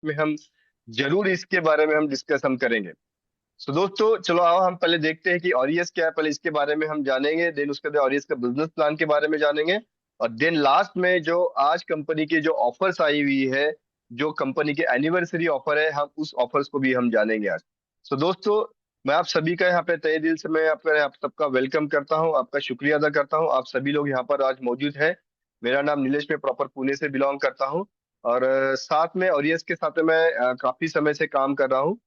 में हम जरूर इसके बारे में हम डिस्कस हम करेंगे। तो दोस्तों चलो आओ हम पहले देखते हैं कि ऑरियस क्या है, पहले इसके बारे में हम जानेंगे, देन उसके बाद ऑरियस का बिजनेस प्लान के बारे में जानेंगे, और देन लास्ट में जो आज कंपनी की जो ऑफर्स आई हुई है, जो कंपनी के एनिवर्सरी ऑफर है, हम उस ऑफर्स को भी हम जानेंगे आज। तो दोस्तों मैं आप सभी का यहाँ पे तहे दिल से मैं आपका आप सबका वेलकम करता हूँ, आपका शुक्रिया अदा करता हूँ, आप सभी लोग यहाँ पर आज मौजूद हैं। मेरा नाम नीलेश, मैं प्रॉपर पुणे से बिलोंग करता हूँ, और साथ में ऑरियस के साथ में मैं काफी समय से काम कर रहा हूँ।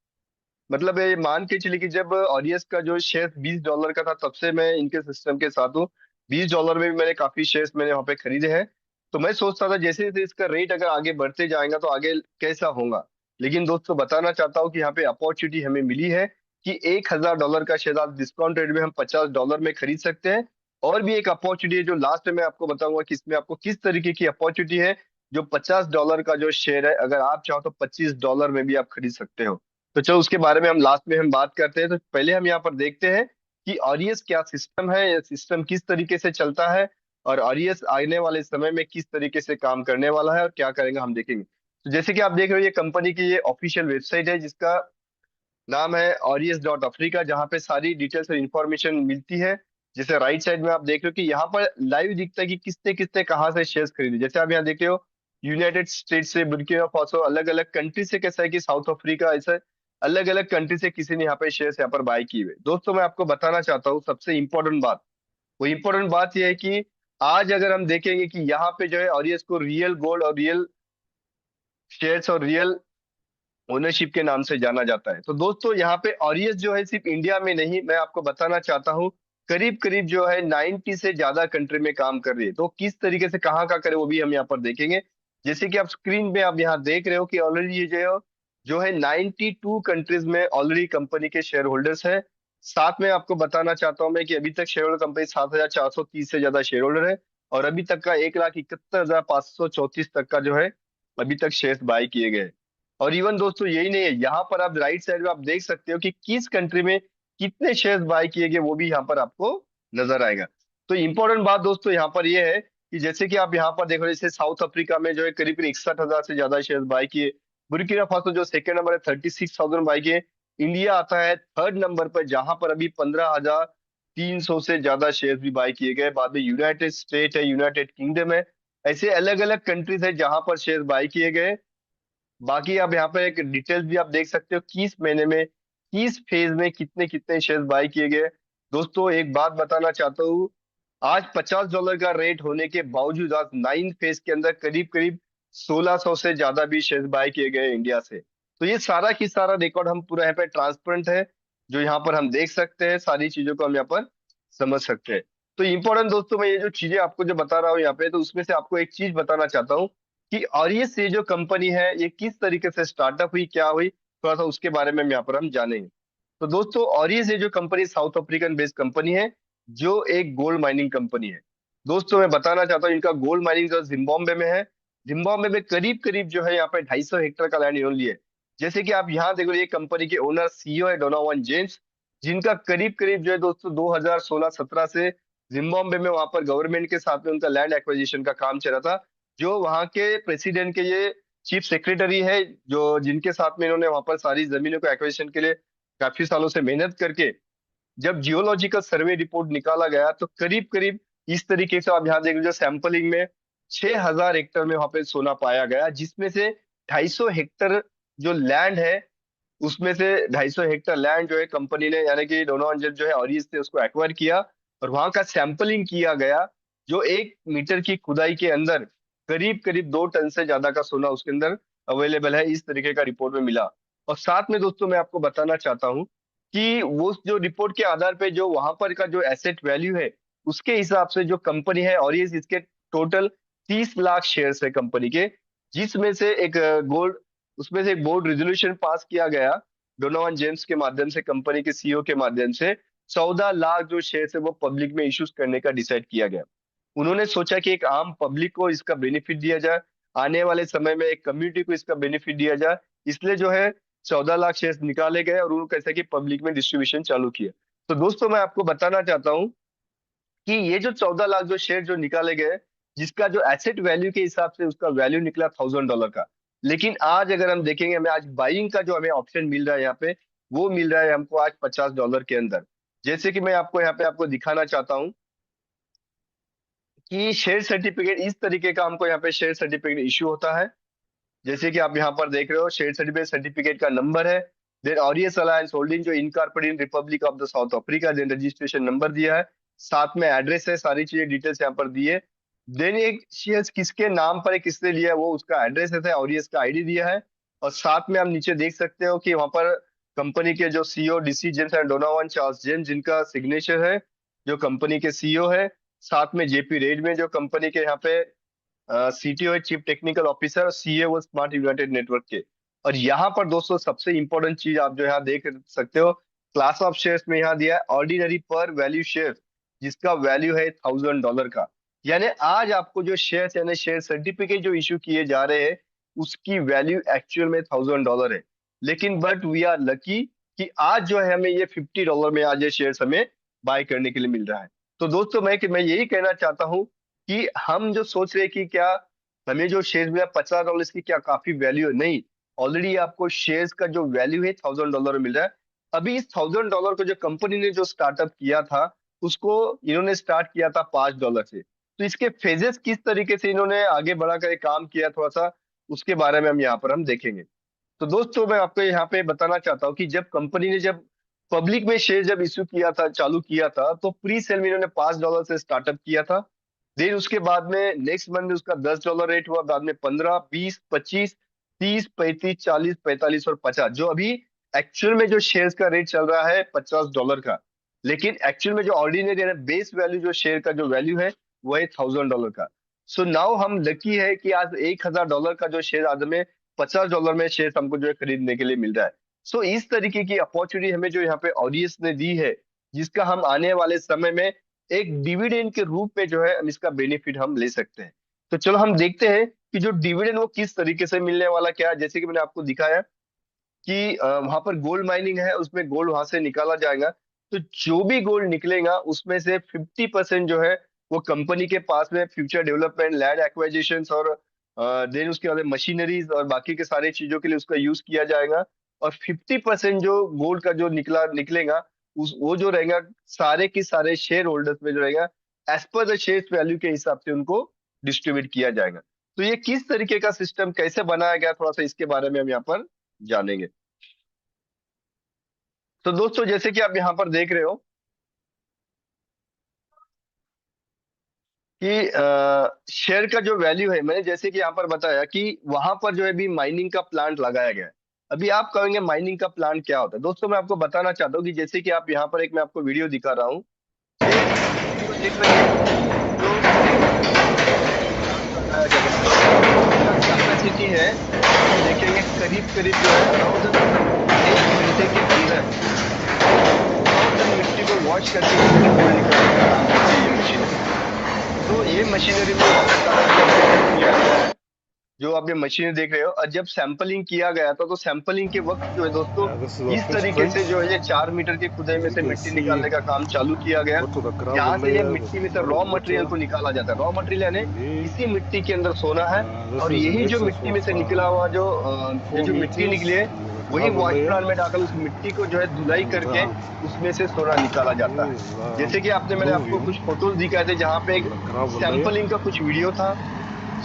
मतलब ये मान के चलिए कि जब ऑरियस का जो शेयर $20 का था, तब से मैं इनके सिस्टम के साथ हूँ। $20 में भी मैंने काफी शेयर्स मैंने वहां पे खरीदे हैं। तो मैं सोचता था जैसे जैसे इसका रेट अगर आगे बढ़ते जाएगा तो आगे कैसा होगा। लेकिन दोस्तों बताना चाहता हूँ कि यहाँ पे अपॉर्चुनिटी हमें मिली है कि $1,000 का शेयर आज डिस्काउंट रेट में हम $50 में खरीद सकते हैं। और भी एक अपॉर्चुनिटी है जो लास्ट में मैं आपको बताऊंगा कि इसमें आपको किस तरीके की अपॉर्चुनिटी है। जो $50 का जो शेयर है, अगर आप चाहो तो $25 में भी आप खरीद सकते हो। तो चलो उसके बारे में हम लास्ट में हम बात करते हैं। तो पहले हम यहाँ पर देखते हैं कि ऑरियस क्या सिस्टम है, ये सिस्टम किस तरीके से चलता है, और ऑरियस आने वाले समय में किस तरीके से काम करने वाला है और क्या करेंगे हम देखेंगे। तो जैसे कि आप देख रहे हो, ये कंपनी की ये ऑफिशियल वेबसाइट है जिसका नाम है Aureus.Africa, जहाँ पे सारी डिटेल्स और इन्फॉर्मेशन मिलती है। जैसे राइट साइड में आप देख रहे हो कि यहाँ पर लाइव दिखता है कि किसने किसने कहाँ से शेयर्स खरीदे। जैसे आप यहाँ देख रहे हो, यूनाइटेड स्टेट से, बुर्किना फासो, अलग अलग कंट्री से, कैसा है कि साउथ अफ्रीका, ऐसे अलग अलग कंट्री से किसी ने यहाँ पे शेयर्स यहाँ पर बाय किए हुए। दोस्तों मैं आपको बताना चाहता हूँ सबसे इंपॉर्टेंट बात, वो इंपॉर्टेंट बात यह है कि आज अगर हम देखेंगे कि यहाँ पे जो है ऑरियस को रियल गोल्ड और रियल शेयर्स और रियल ओनरशिप के नाम से जाना जाता है। तो दोस्तों यहाँ पे ऑरियस जो है सिर्फ इंडिया में नहीं, मैं आपको बताना चाहता हूँ करीब करीब जो है 90 से ज्यादा कंट्री में काम कर रही है। तो किस तरीके से कहाँ का करे वो भी हम यहाँ पर देखेंगे। जैसे कि आप स्क्रीन पे आप यहाँ देख रहे हो कि ऑलरेडी ये जो है 92 कंट्रीज में ऑलरेडी कंपनी के शेयर होल्डर्स है। साथ में आपको बताना चाहता हूँ मैं कि अभी तक शेयर होल्डर कंपनी 7,430 से ज्यादा शेयर होल्डर है, और अभी तक का 1,71,534 तक का जो है अभी तक शेयर बाय किए गए। और इवन दोस्तों यही नहीं है, यहाँ पर आप राइट साइड में आप देख सकते हो कि किस कंट्री में कितने शेयर्स बाय किए गए, वो भी यहाँ पर आपको नजर आएगा। तो इंपॉर्टेंट बात दोस्तों यहाँ पर ये है कि जैसे कि आप यहाँ पर देखो, जैसे साउथ अफ्रीका में जो है करीब 61,000 से ज्यादा शेयर्स बाय किए। बुर्किना फासो जो सेकंड नंबर है, 36,000 बाय किए। इंडिया आता है थर्ड नंबर पर, जहां पर अभी 15,300 से ज्यादा शेयर्स भी बाय किए गए। बाद में यूनाइटेड स्टेट है, यूनाइटेड किंगडम है, ऐसे अलग अलग कंट्रीज है जहां पर शेयर बाय किए गए। बाकी आप यहाँ पे एक डिटेल्स भी आप देख सकते हो, किस महीने में किस फेज में कितने कितने शेयर बाय किए गए। दोस्तों एक बात बताना चाहता हूँ, आज $50 का रेट होने के बावजूद आज 9 फेज के अंदर करीब करीब 1,600 से ज्यादा भी शेयर बाय किए गए इंडिया से। तो ये सारा की सारा रिकॉर्ड हम पूरा यहाँ पे ट्रांसपेरेंट है, जो यहाँ पर हम देख सकते हैं, सारी चीजों को हम यहाँ पर समझ सकते हैं। तो इंपॉर्टेंट दोस्तों, मैं ये जो चीजें आपको जो बता रहा हूँ यहाँ पे, तो उसमें से आपको एक चीज बताना चाहता हूँ कि और ये जो कंपनी है ये किस तरीके से स्टार्टअप हुई, क्या हुई, थोड़ा सा उसके बारे में हम यहाँ पर हम जानेंगे। तो दोस्तों और ये जो company south African based company है, जो एक गोल्ड माइनिंग कंपनी है। दोस्तों मैं बताना चाहता हूँ, इनका गोल्ड माइनिंग जो जिम्बाब्वे में है। जिम्बाब्वे में करीब करीब जो है यहाँ पे 250 हेक्टेयर का लैंड इन्होंने लिया है। जैसे कि आप यहाँ देखो, ये कंपनी के ओनर सीईओ है डोनावन जेम्स, जिनका करीब करीब जो है दोस्तों 2016-17 से जिम्बाब्वे में वहां पर गवर्नमेंट के साथ में उनका लैंड एक्विजिशन का काम चल रहा था। जो वहाँ के प्रेसिडेंट के ये चीफ सेक्रेटरी है, जो जिनके साथ में इन्होंने वहां पर सारी जमीनों को एक्विजिशन के लिए काफी सालों से मेहनत करके जब जियोलॉजिकल सर्वे रिपोर्ट निकाला गया, तो करीब करीब इस तरीके से आप यहाँ देख लीजिए, सैंपलिंग में 6,000 हेक्टेयर में वहां पे सोना पाया गया, जिसमें से 250 हेक्टेयर जो लैंड है, उसमें से 250 हेक्टेयर लैंड जो है कंपनी ने, यानी कि दोनों अंजल जो है ऑरियस ने उसको एक्वायर किया, और वहां का सैंपलिंग किया गया। जो 1 मीटर की खुदाई के अंदर करीब करीब 2 टन से ज्यादा का सोना उसके अंदर अवेलेबल है, इस तरीके का रिपोर्ट में मिला। और साथ में दोस्तों मैं आपको बताना चाहता हूँ कि वो जो रिपोर्ट के आधार पे जो वहां पर का जो एसेट वैल्यू है, उसके हिसाब से जो कंपनी है और ये इसके टोटल 30 लाख शेयर्स है कंपनी के, जिसमें से एक गोल्ड उसमें से एक बोर्ड रेजोल्यूशन पास किया गया डोनोवन जेम्स के माध्यम से, कंपनी के सीईओ के माध्यम से। 14 लाख जो शेयर है वो पब्लिक में इश्यूज करने का डिसाइड किया गया। उन्होंने सोचा कि एक आम पब्लिक को इसका बेनिफिट दिया जाए, आने वाले समय में एक कम्युनिटी को इसका बेनिफिट दिया जाए, इसलिए जो है 14 लाख शेयर निकाले गए और उन्होंने कैसे कि पब्लिक में डिस्ट्रीब्यूशन चालू किया। तो दोस्तों मैं आपको बताना चाहता हूँ कि ये जो 14 लाख जो शेयर जो निकाले गए, जिसका जो एसेट वैल्यू के हिसाब से उसका वैल्यू निकला $1,000 का। लेकिन आज अगर हम देखेंगे, हमें आज बाइंग का जो हमें ऑप्शन मिल रहा है यहाँ पे, वो मिल रहा है हमको आज $50 के अंदर। जैसे कि मैं आपको यहाँ पे आपको दिखाना चाहता हूँ कि शेयर सर्टिफिकेट इस तरीके का हमको यहाँ पे शेयर सर्टिफिकेट इश्यू होता है। जैसे कि आप यहाँ पर देख रहे हो, शेयर सर्टिफिकेट सर्टिफिकेट का नंबर है, देन ऑरियस अलायंस होल्डिंग जो incorporated in Republic of the South Africa, then registration number दिया है, साथ में एड्रेस है, सारी चीजें डिटेल्स यहाँ पर दी है। देन एक शेयर किसके नाम पर है, किसने लिया है, वो उसका एड्रेस है, ऑरियस का आईडी दिया है। और साथ में आप नीचे देख सकते हो कि वहां पर कंपनी के जो CEO DC James and Donovan Charles James जिनका सिग्नेचर है, जो कंपनी के सीईओ है। साथ में जेपी रेड में जो कंपनी के यहाँ पे सीटीओ है, चीफ टेक्निकल ऑफिसर, और सीए वो स्मार्ट यूनाइटेड नेटवर्क के। और यहाँ पर दोस्तों सबसे इंपॉर्टेंट चीज आप जो यहाँ देख सकते हो, क्लास ऑफ शेयर्स में यहाँ दिया है ऑर्डिनरी पर वैल्यू शेयर, जिसका वैल्यू है $1000 का। यानी आज आपको जो शेयर यानी शेयर सर्टिफिकेट जो इशू किए जा रहे हैं, उसकी वैल्यू एक्चुअल में $1000 है। लेकिन बट वी आर लकी कि आज जो है हमें ये $50 में आज ये शेयर हमें बाय करने के लिए मिल रहा है। तो दोस्तों मैं यही कहना चाहता हूँ कि हम जो सोच रहे हैं कि क्या हमें जो शेयर मिला $50 की क्या काफी वैल्यू है, नहीं। ऑलरेडी आपको शेयर्स का जो वैल्यू है $1000 मिल रहा है। अभी इस $1000 को जो कंपनी ने जो स्टार्टअप किया था, उसको इन्होंने स्टार्ट किया था $5 से। तो इसके फेजेस किस तरीके से इन्होंने आगे बढ़ाकर ये काम किया, थोड़ा सा उसके बारे में हम यहाँ पर हम देखेंगे। तो दोस्तों मैं आपको यहाँ पे बताना चाहता हूँ कि जब कंपनी ने जब पब्लिक में शेयर जब इश्यू किया था, चालू किया था, तो प्री सेल में इन्होंने $5 से स्टार्टअप किया था। देन उसके बाद में नेक्स्ट मंथ में उसका $10 रेट हुआ, बाद में 15, 20, 25, 30, 35, 40, 45 और 50, जो अभी एक्चुअल में जो शेयर्स का रेट चल रहा है $50 का। लेकिन एक्चुअल में जो ऑर्डिनरी बेस वैल्यू जो शेयर का जो वैल्यू है, वो है $1000 का। सो नाउ हम लकी है कि आज $1000 का जो शेयर आज हमें $50 में शेयर हमको जो है खरीदने के लिए मिल रहा है। सो इस तरीके की अपॉर्चुनिटी हमें जो यहाँ पे ऑडियंस ने दी है, जिसका हम आने वाले समय में एक डिविडेंड के रूप में जो है हम इसका बेनिफिट हम ले सकते हैं। तो चलो हम देखते हैं कि जो डिविडेंड वो किस तरीके से मिलने वाला क्या है। जैसे कि मैंने आपको दिखाया कि वहां पर गोल्ड माइनिंग है, उसमें गोल्ड वहां से निकाला जाएगा। तो जो भी गोल्ड निकलेगा उसमें से 50% जो है वो कंपनी के पास में फ्यूचर डेवलपमेंट, लैंड एक्वाजिशन और देन उसके बाद मशीनरीज और बाकी के सारी चीजों के लिए उसका यूज किया जाएगा। और 50% जो गोल्ड का जो निकलेगा, उस वो जो रहेगा सारे के सारे शेयर होल्डर्स में जो रहेगा, as per the share value के हिसाब से उनको डिस्ट्रीब्यूट किया जाएगा। तो ये किस तरीके का सिस्टम कैसे बनाया गया, थोड़ा सा इसके बारे में हम यहाँ पर जानेंगे। तो दोस्तों जैसे कि आप यहाँ पर देख रहे हो कि शेयर का जो वैल्यू है, मैंने जैसे कि यहाँ पर बताया कि वहां पर जो है भी माइनिंग का प्लांट लगाया गया है। अभी आप कहेंगे माइनिंग का प्लांट क्या होता है, दोस्तों मैं आपको बताना चाहता हूँ कि जैसे कि आप यहाँ पर एक मैं आपको वीडियो दिखा रहा हूँ, वीडियो देख रहे हैं जो प्लांट लगाया गया है, इसका कैपेसिटी है, हम देखेंगे करीब करीब जो है 1000 एक घंटे के अंदर 100 टन मिट्टी को वॉश करके गोल्ड निकालने का काम करती है ये मशीनरी। तो ये मशीनरी में बहुत सारा सैंपलिंग किया गया है, जो आप ये मशीन देख रहे हो। और जब सैंपलिंग किया गया था, तो सैंपलिंग के वक्त जो है दोस्तों, This is our इस fish तरीके fry. से जो है ये 4 मीटर की खुदाई में As you से can मिट्टी see, निकालने का काम चालू किया गया। go to the यहाँ gravel से ये layer with मिट्टी में से lot raw of material water. को निकाला जाता है। रॉ मटेरियल यानी Lee. इसी मिट्टी के अंदर सोना है। This और is a यही जो mix मिट्टी में of से निकला हुआ जो ये 4 जो मिट्टी meters निकली है, with the वही gravel वॉश layer प्लांट में डालकर उस मिट्टी को जो है धुलाई and करके उसमें से सोना निकाला जाता है। is जैसे कि मैंने आपको alluvium कुछ फोटोज दिखाए थे, जहाँ पे on एक the gravel layer. सैंपलिंग का कुछ वीडियो था,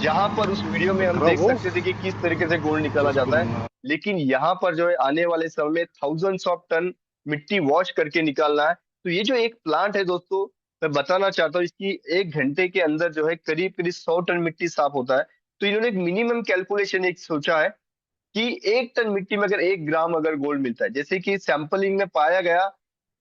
जहां पर उस वीडियो में The हम देख gravel सकते थे कि किस तरीके से गोल्ड निकाला has जाता है। been लेकिन यहाँ पर जो है आने वाले समय में थाउजेंड्स ऑफ टन मिट्टी वॉश करके निकालना है। तो ये जो एक प्लांट है दोस्तों, मैं बताना चाहता हूँ, इसकी एक घंटे के अंदर जो है करीब करीब 100 टन मिट्टी साफ होता है। तो इन्होंने एक मिनिमम कैलकुलेशन एक सोचा है कि 1 टन मिट्टी में अगर 1 ग्राम अगर गोल्ड मिलता है, जैसे कि सैंपलिंग में पाया गया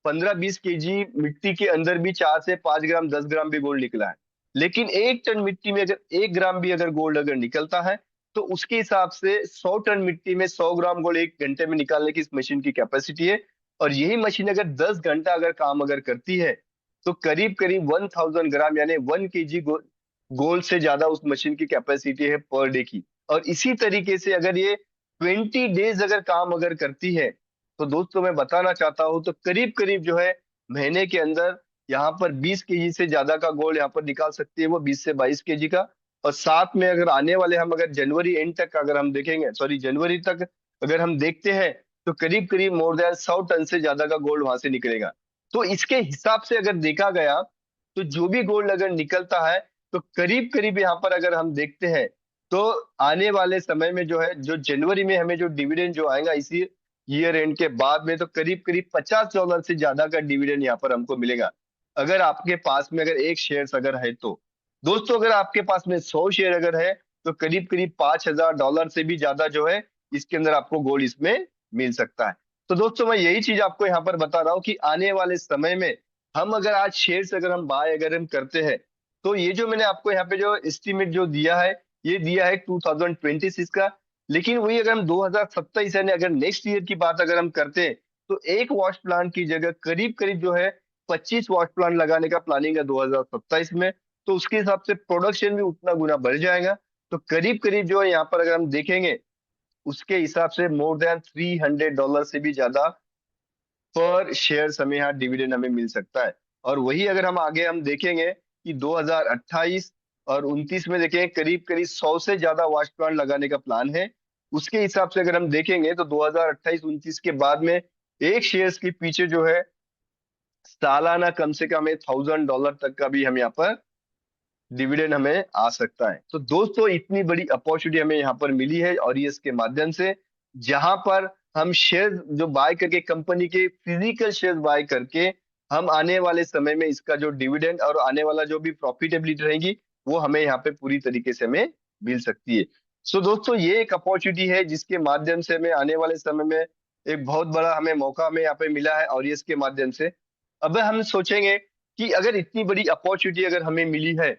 15-20 केजी मिट्टी के अंदर भी 4 से 5 ग्राम 10 ग्राम भी गोल्ड निकला है। लेकिन 1 टन मिट्टी में अगर 1 ग्राम भी अगर गोल्ड अगर निकलता है, तो उसके हिसाब से 100 टन मिट्टी में 100 ग्राम गोल्ड 1 घंटे में निकालने की इस मशीन की कैपेसिटी है। और यही मशीन अगर 10 घंटा अगर काम अगर करती है, तो करीब करीब 1000 ग्राम यानी 1 केजी गोल्ड से ज्यादा उस मशीन की कैपेसिटी है पर डे की। और इसी तरीके से अगर ये 20 डेज अगर काम अगर करती है, तो दोस्तों मैं बताना चाहता हूँ तो करीब करीब जो है महीने के अंदर यहाँ पर 20 केजी से ज्यादा का गोल्ड यहाँ पर निकाल सकती है, वो 20 से 22 केजी का। और साथ में अगर आने वाले हम अगर जनवरी एंड तक अगर हम देखेंगे, सॉरी जनवरी तक अगर हम देखते हैं, तो करीब करीब मोर देन 100 टन से ज्यादा का गोल्ड वहां से निकलेगा। तो इसके हिसाब से अगर देखा गया, तो जो भी गोल्ड अगर निकलता है, तो करीब करीब यहाँ पर अगर हम देखते हैं, तो आने वाले समय में जो है, जो जनवरी में हमें जो डिविडेंड जो आएगा इसी ईयर एंड के बाद में, तो करीब करीब $50 से ज्यादा का डिविडेंड यहाँ पर हमको मिलेगा, अगर आपके पास में अगर एक शेयर अगर है तो। दोस्तों अगर आपके पास में 100 शेयर अगर है, तो करीब करीब $5,000 से भी ज्यादा जो है इसके अंदर आपको गोल्ड इसमें मिल सकता है। तो दोस्तों मैं यही चीज आपको यहाँ पर बता रहा हूँ कि आने वाले समय में हम अगर आज शेयर अगर हम बाय अगर हम करते हैं, तो ये जो मैंने आपको यहाँ पे जो एस्टिमेट जो दिया है, ये दिया है 2026 का। लेकिन वही अगर हम 2027 यानी अगर नेक्स्ट ईयर की बात अगर हम करते हैं, तो एक वॉश प्लांट की जगह करीब करीब जो है 25 वॉश प्लांट लगाने का प्लानिंग है 2027 में। तो उसके हिसाब से प्रोडक्शन भी उतना गुना बढ़ जाएगा। तो करीब करीब जो है यहाँ पर अगर हम देखेंगे, उसके हिसाब से मोर देन $300 से भी ज्यादा पर शेयर हमें यहाँ डिविडेंड हमें मिल सकता है। और वही अगर हम आगे हम देखेंगे कि 2028 और 29 में देखेंगे, करीब करीब 100 से ज्यादा वॉश प्लांट लगाने का प्लान है। उसके हिसाब से अगर हम देखेंगे, तो 2028-29 के बाद में एक शेयर्स के पीछे जो है सालाना कम से कम $1,000 तक का भी हम यहाँ पर डिविडेंड हमें आ सकता है। तो दोस्तों इतनी बड़ी अपॉर्चुनिटी हमें यहाँ पर मिली है और ये इसके माध्यम से, जहां पर हम शेयर जो बाय करके कंपनी के फिजिकल शेयर बाय करके हम आने वाले समय में इसका जो डिविडेंड और आने वाला जो भी प्रॉफिटेबिलिटी रहेगी, वो हमें यहाँ पे पूरी तरीके से हमें मिल सकती है। सो दोस्तों ये एक अपॉर्चुनिटी है जिसके माध्यम से हमें आने वाले समय में एक बहुत बड़ा हमें मौका हमें यहाँ पे मिला है और ये इसके माध्यम से। अब हम सोचेंगे कि अगर इतनी बड़ी अपॉर्चुनिटी अगर हमें मिली है,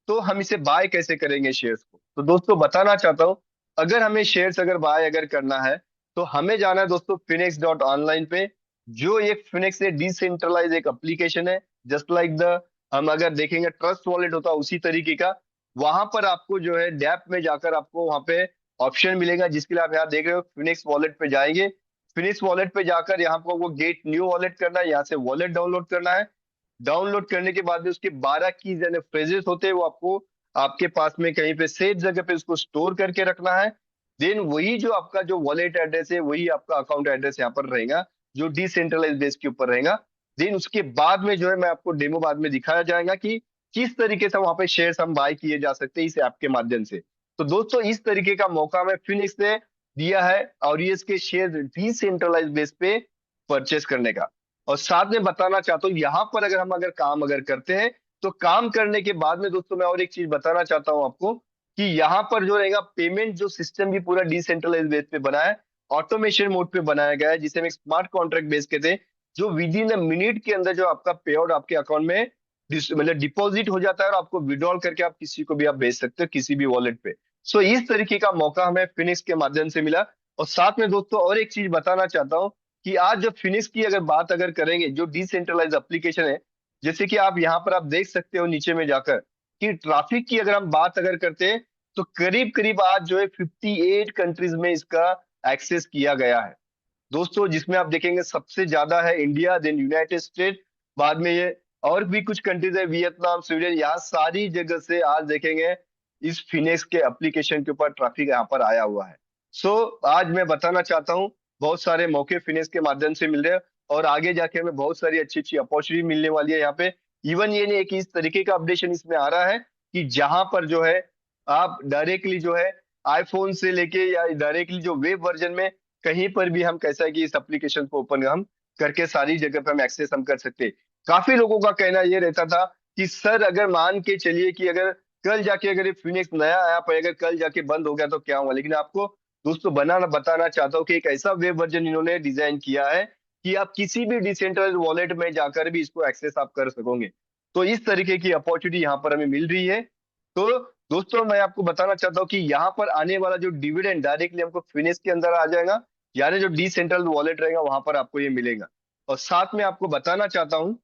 तो हम इसे बाय कैसे करेंगे शेयर्स को। तो दोस्तों बताना चाहता हूं, अगर हमें शेयर्स अगर बाय अगर करना है, तो हमें जाना है दोस्तों Phoenix.online पे। जो एक फिनिक्स से डिसेंट्रलाइज एक एप्लीकेशन है, जस्ट लाइक द हम अगर देखेंगे ट्रस्ट वॉलेट होता है उसी तरीके का। वहां पर आपको जो है डैप में जाकर आपको वहां पे ऑप्शन मिलेगा, जिसके लिए आप यहाँ देख रहे हो फिनिक्स वॉलेट पे जाएंगे। फिनिक्स वॉलेट पे जाकर यहाँ पर वो गेट न्यू वॉलेट करना है, यहाँ से वॉलेट डाउनलोड करना है। डाउनलोड करने के बाद में उसके 12 कीज यानी फ्रेजेस होते हैं, वो आपको आपके पास में कहीं पे सेफ जगह पे उसको स्टोर करके रखना है। देन वही जो आपका जो वॉलेट एड्रेस है, वही आपका अकाउंट एड्रेस यहाँ पर रहेगा, जो डिसेंट्रलाइज बेस के ऊपर रहेगा। देन उसके बाद में जो है मैं आपको डेमो बाद में दिखाया जाएगा कि किस तरीके से वहां पे शेयर्स हम बाय किए जा सकते हैं इस ऐप के माध्यम से। तो दोस्तों इस तरीके का मौका हमें फिनिक्स ने दिया है और ये इसके शेयर डिसेंट्रलाइज बेस पे परचेस करने का। और साथ में बताना चाहता हूँ, यहाँ पर अगर हम अगर काम अगर करते हैं, तो काम करने के बाद में दोस्तों मैं और एक चीज बताना चाहता हूँ आपको, कि यहाँ पर जो रहेगा पेमेंट जो सिस्टम भी पूरा डिसेंट्रलाइज बेस पे बना है, ऑटोमेशन मोड पे बनाया गया है, जिसे हम एक स्मार्ट कॉन्ट्रैक्ट बेस कहते हैं, जो विद इन अ मिनट के अंदर जो आपका पे आउट आपके अकाउंट में मतलब डिपॉजिट हो जाता है और आपको विड्रॉल करके आप किसी को भी आप भेज सकते हो किसी भी वॉलेट पे। सो इस तरीके का मौका हमें फिनिक्स के माध्यम से मिला। और साथ में दोस्तों और एक चीज बताना चाहता हूँ, कि आज जब फिनिक्स की अगर बात अगर करेंगे, जो डिसेंट्रलाइज एप्लीकेशन है, जैसे कि आप यहाँ पर आप देख सकते हो नीचे में जाकर, कि ट्रैफिक की अगर हम बात अगर करते हैं, तो करीब करीब आज जो है 58 कंट्रीज में इसका एक्सेस किया गया है दोस्तों, जिसमें आप देखेंगे सबसे ज्यादा है इंडिया, देन यूनाइटेड स्टेट, बाद में ये और भी कुछ कंट्रीज है, वियतनाम, स्वीडन, यहाँ सारी जगह से आज देखेंगे इस फिनिक्स के एप्लीकेशन के ऊपर ट्रैफिक यहाँ पर आया हुआ है। सो आज मैं बताना चाहता हूँ, बहुत सारे मौके फिनिक्स के माध्यम से मिल रहे हैं और आगे जाके हमें बहुत सारी अच्छी अच्छी अपॉर्चुनिटी मिलने वाली है यहाँ पे। इवन ये नहीं है कि इस तरीके का अपडेशन इसमें आ रहा है कि जहां पर जो है आप डायरेक्टली जो है आईफोन से लेके या डायरेक्टली जो वेब वर्जन में कहीं पर भी हम कैसा है कि इस एप्लीकेशन को ओपन हम करके सारी जगह पे हम एक्सेस हम कर सकते हैं। काफी लोगों का कहना ये रहता था कि सर अगर मान के चलिए कि अगर कल जाके अगर ये फिनिक्स नया ऐप है, अगर कल जाके बंद हो गया तो क्या होगा। लेकिन आपको दोस्तों बनाना बताना चाहता हूँ कि एक ऐसा वेब वर्जन इन्होंने डिजाइन किया है कि आप किसी भी डिसेंट्रलाइज वॉलेट में जाकर भी इसको एक्सेस आप कर सकोगे। तो इस तरीके की अपॉर्चुनिटी यहाँ पर हमें मिल रही है। तो दोस्तों मैं आपको बताना चाहता हूँ कि यहाँ पर आने वाला जो डिविडेंड डायरेक्टली हमको फिनिक्स के अंदर आ जाएगा, यानी जो डिसेंट्रल वॉलेट रहेगा वहां पर आपको ये मिलेगा। और साथ में आपको बताना चाहता हूँ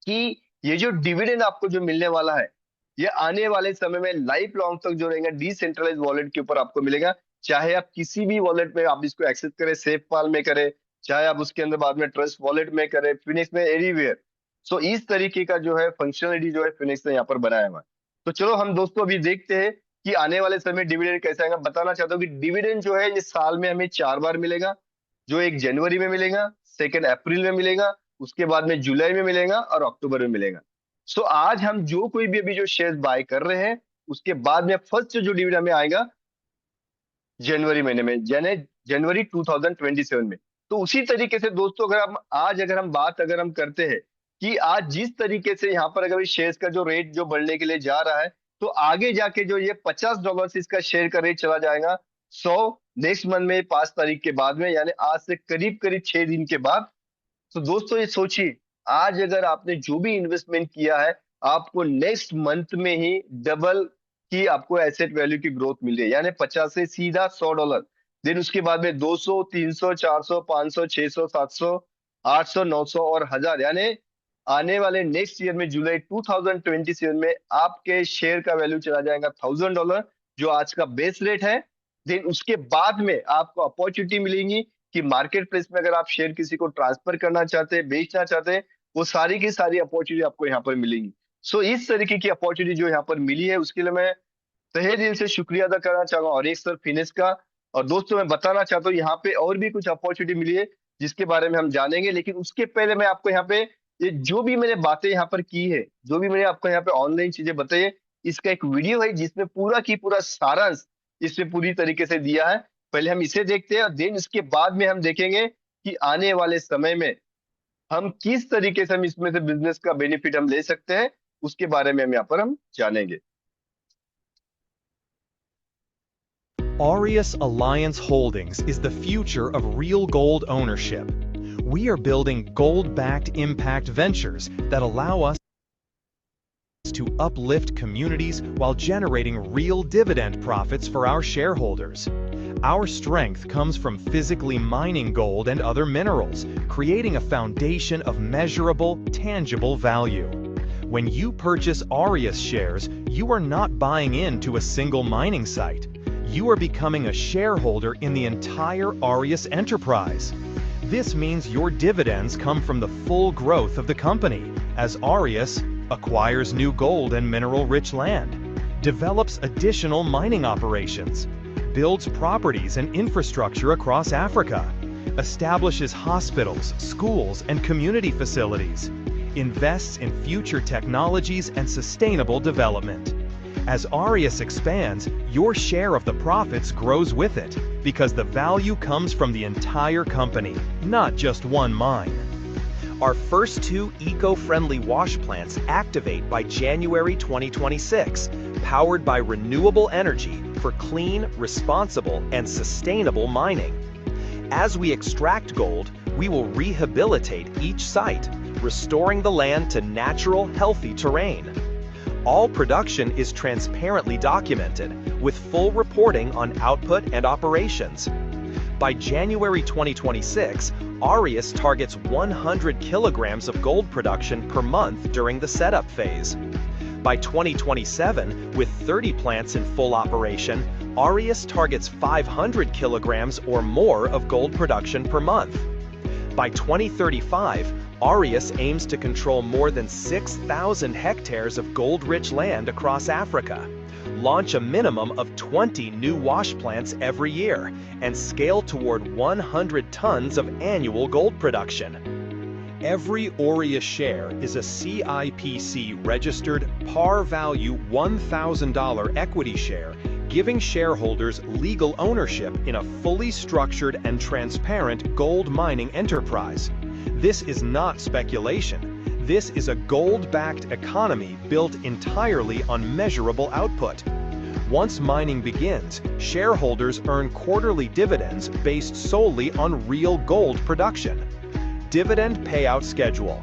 कि ये जो डिविडेंड आपको जो मिलने वाला है, ये आने वाले समय में लाइफ लॉन्ग तक जो रहेगा डिसेंट्रलाइज वॉलेट के ऊपर आपको मिलेगा। चाहे आप किसी भी वॉलेट में आप इसको एक्सेस करें, सेफ पाल में करें, चाहे आप उसके अंदर बाद में ट्रस्ट वॉलेट में करें, फिनिक्स में, एनीवेयर। सो इस तरीके का जो है फंक्शनलिटी जो है फिनिक्स ने यहाँ पर बनाया हुआ है। तो चलो हम दोस्तों अभी देखते हैं कि आने वाले समय डिविडेंड कैसा आएगा। बताना चाहता हूँ कि डिविडेंड जो है ये साल में हमें 4 बार मिलेगा। जो एक जनवरी में मिलेगा, सेकेंड अप्रैल में मिलेगा, उसके बाद में जुलाई में मिलेगा और अक्टूबर में मिलेगा। सो आज हम जो कोई भी अभी जो शेयर बाय कर रहे हैं, उसके बाद में फर्स्ट जो डिविडेंड हमें आएगा जनवरी महीने में, यानी जनवरी 2027 में। तो उसी तरीके से दोस्तों अगर हम बात करते हैं कि आज जिस तरीके से यहाँ पर अगर शेयर्स का जो रेट जो बढ़ने के लिए जा रहा है, तो आगे जाके जो ये $50 से इसका शेयर का रेट चला जाएगा 100 नेक्स्ट मंथ में 5 तारीख के बाद में, यानी आज से करीब करीब 6 दिन के बाद। तो दोस्तों ये सोचिए, आज अगर आपने जो भी इन्वेस्टमेंट किया है, आपको नेक्स्ट मंथ में ही डबल की आपको एसेट वैल्यू की ग्रोथ मिल रही है, यानी 50 से सीधा $100। देन उसके बाद में 200, 300, 400, 500, 600, 700, 800, 900 और 1000, यानी आने वाले नेक्स्ट ईयर में जुलाई 2027 में आपके शेयर का वैल्यू चला जाएगा $1000, जो आज का बेस रेट है। देन उसके बाद में आपको अपॉर्चुनिटी मिलेगी कि मार्केट प्लेस में अगर आप शेयर किसी को ट्रांसफर करना चाहते हैं, बेचना चाहते हैं, वो सारी की सारी अपॉर्चुनिटी आपको यहाँ पर मिलेगी। सो इस तरीके की अपॉर्चुनिटी जो यहाँ पर मिली है, उसके लिए मैं तहे दिल से शुक्रिया अदा करना चाहूंगा और एक सर फिनिश का। और दोस्तों मैं बताना चाहता हूँ यहाँ पे और भी कुछ अपॉर्चुनिटी मिली है जिसके बारे में हम जानेंगे, लेकिन उसके पहले मैं आपको यहाँ पे ये जो भी मैंने बातें यहाँ पर की है, जो भी मैंने आपको यहाँ पे ऑनलाइन चीजें बताई है, इसका एक वीडियो है जिसमें पूरा की पूरा सारांश इसमें पूरी तरीके से दिया है। पहले हम इसे देखते हैं और देन इसके बाद में हम देखेंगे कि आने वाले समय में हम किस तरीके से हम इसमें से बिजनेस का बेनिफिट हम ले सकते हैं, उसके बारे में हम यहाँ पर हम जानेंगे। Aureus Alliance Holdings is the future of real gold ownership. We are building gold-backed impact ventures that allow us to uplift communities while generating real dividend profits for our shareholders. Our strength comes from physically mining gold and other minerals, creating a foundation of measurable, tangible value. When you purchase Aureus shares, you are not buying into a single mining site. You are becoming a shareholder in the entire Aureus enterprise. This means your dividends come from the full growth of the company as Aureus acquires new gold and mineral-rich land, develops additional mining operations, builds properties and infrastructure across Africa, establishes hospitals, schools, and community facilities, invests in future technologies and sustainable development. As Aureus expands, your share of the profits grows with it, because the value comes from the entire company, not just one mine. Our first 2 eco-friendly wash plants activate by January 2026, powered by renewable energy for clean, responsible, and sustainable mining. As we extract gold, we will rehabilitate each site, restoring the land to natural, healthy terrain. All production is transparently documented, with full reporting on output and operations. By January 2026, Aureus targets 100 kilograms of gold production per month during the setup phase. By 2027, with 30 plants in full operation, Aureus targets 500 kilograms or more of gold production per month. By 2035, Aureus aims to control more than 6,000 hectares of gold-rich land across Africa, launch a minimum of 20 new wash plants every year, and scale toward 100 tons of annual gold production. Every Aureus share is a CIPC-registered par value $1,000 equity share, giving shareholders legal ownership in a fully structured and transparent gold mining enterprise. This is not speculation. This is a gold-backed economy built entirely on measurable output. Once mining begins, shareholders earn quarterly dividends based solely on real gold production. Dividend payout schedule: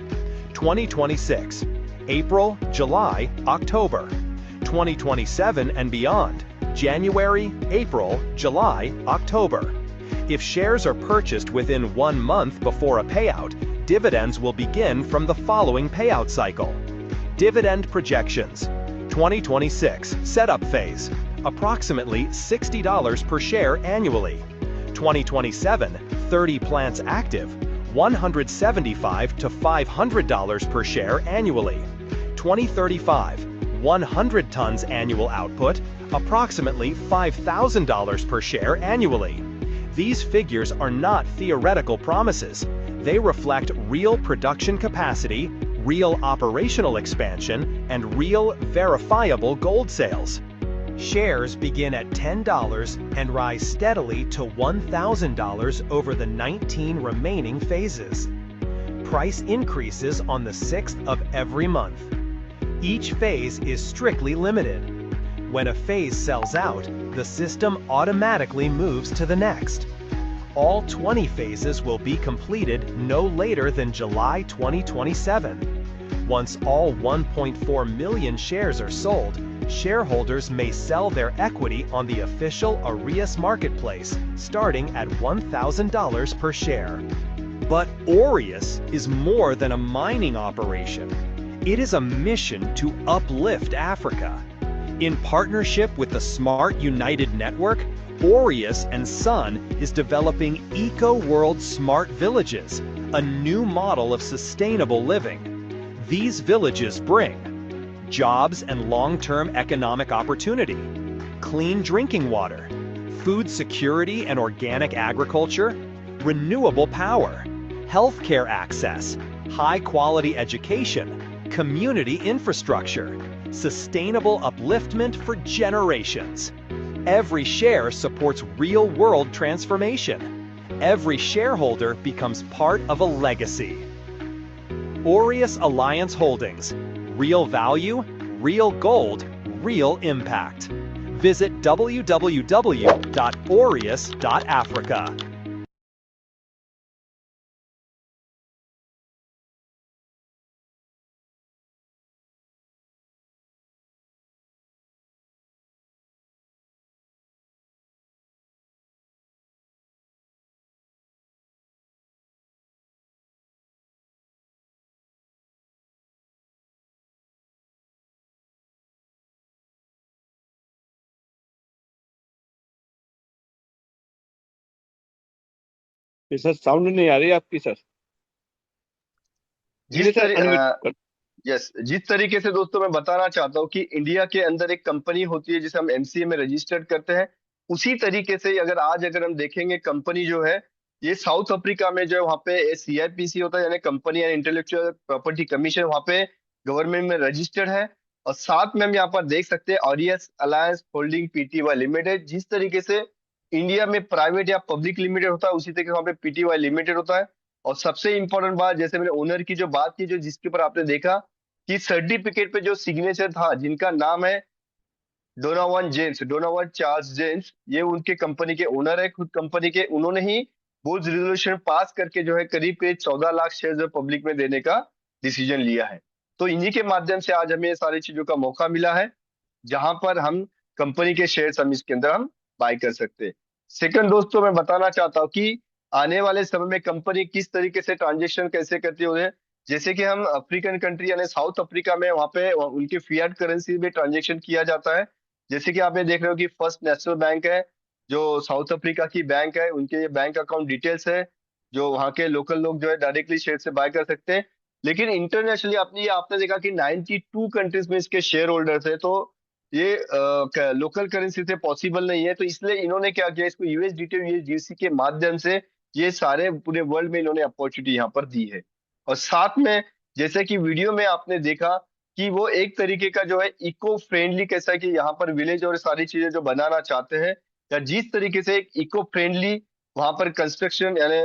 2026, April, July, October. 2027 and beyond: January, April, July, October. If shares are purchased within 1 month before a payout, dividends will begin from the following payout cycle. Dividend projections: 2026 setup phase, approximately $60 per share annually. 2027, 30 plants active, $175 to $500 per share annually. 2035, 100 tons annual output, approximately $5,000 per share annually. These figures are not theoretical promises. They reflect real production capacity, real operational expansion, and real verifiable gold sales. Shares begin at $10 and rise steadily to $1,000 over the 19 remaining phases. Price increases on the 6th of every month. Each phase is strictly limited. When a phase sells out, the system automatically moves to the next. All 20 phases will be completed no later than July 2027. Once all 1.4 million shares are sold, shareholders may sell their equity on the official Aureus marketplace, starting at $1,000 per share. But Aureus is more than a mining operation. It is a mission to uplift Africa. In partnership with the Smart United Network, Aureus and Sun is developing Eco-World Smart Villages, a new model of sustainable living. These villages bring jobs and long-term economic opportunity, clean drinking water, food security and organic agriculture, renewable power, healthcare access, high-quality education, community infrastructure, sustainable upliftment for generations. Every share supports real-world transformation. Every shareholder becomes part of a legacy. Aureus Alliance Holdings. Real value, real gold, real impact. Visit www.aureus.africa. Sir sound नहीं आ रही आपकी sir. जिस sir unmute तरह कर। Yes, जिस तरीके से दोस्तों मैं बताना चाहता हूँ कि इंडिया के अंदर एक कंपनी होती है जिसे हम एमसीए में रजिस्टर्ड करते हैं, उसी तरीके से अगर हम देखेंगे कंपनी जो है ये साउथ अफ्रीका में जो है वहाँ पे सीआईपीसी होता है, यानी company and intellectual property commission, वहाँ पे गवर्नमेंट में रजिस्टर्ड है। और साथ में हम यहाँ पर देख सकते हैं aureus Alliance holding PTY limited. जिस तरीके से इंडिया में प्राइवेट या पब्लिक लिमिटेड होता है उसी तरीके से वहाँ पे पीटीवाई लिमिटेड होता है। और सबसे इंपॉर्टेंट बात, जैसे मैंने ओनर की जो बात की, जो जिसके ऊपर आपने देखा कि सर्टिफिकेट पे जो सिग्नेचर था, जिनका नाम है डोनावन चार्ल्स जेम्स, ये उनके कंपनी के ओनर है, खुद कंपनी के। उन्होंने ही बोर्ड रेजोल्यूशन पास करके जो है करीब करीब 14 लाख शेयर पब्लिक में देने का डिसीजन लिया है। तो इन्हीं के माध्यम से आज हमें ये सारी चीजों का मौका मिला है, जहां पर हम कंपनी के शेयर हम इसके अंदर हम बाय कर सकते हैं। सेकंड दोस्तों, मैं बताना चाहता हूँ कि आने वाले समय में कंपनी किस तरीके से ट्रांजेक्शन कैसे करती है उन्हें, जैसे कि हम अफ्रीकन कंट्री यानी साउथ अफ्रीका में वहां पे उनके फियाट करेंसी में ट्रांजेक्शन किया जाता है। जैसे कि आप ये देख रहे हो कि फर्स्ट नेशनल बैंक है जो साउथ अफ्रीका की बैंक है, उनके बैंक अकाउंट डिटेल्स है जो वहाँ के लोकल लोग जो है डायरेक्टली शेयर से बाय कर सकते हैं। लेकिन इंटरनेशनली आपने देखा कि 92 कंट्रीज में इसके शेयर होल्डर्स है, तो ये लोकल करेंसी से पॉसिबल नहीं है। तो इसलिए इन्होंने क्या किया, इसको यूएसडीटी यूएसडीसी के माध्यम से ये सारे पूरे वर्ल्ड में इन्होंने अपॉर्चुनिटी यहाँ पर दी है। और साथ में जैसे कि वीडियो में आपने देखा कि वो एक तरीके का जो है इको फ्रेंडली, कैसा है कि यहाँ पर विलेज और सारी चीजें जो बनाना चाहते हैं, या जिस तरीके से एक इको फ्रेंडली वहां पर कंस्ट्रक्शन यानी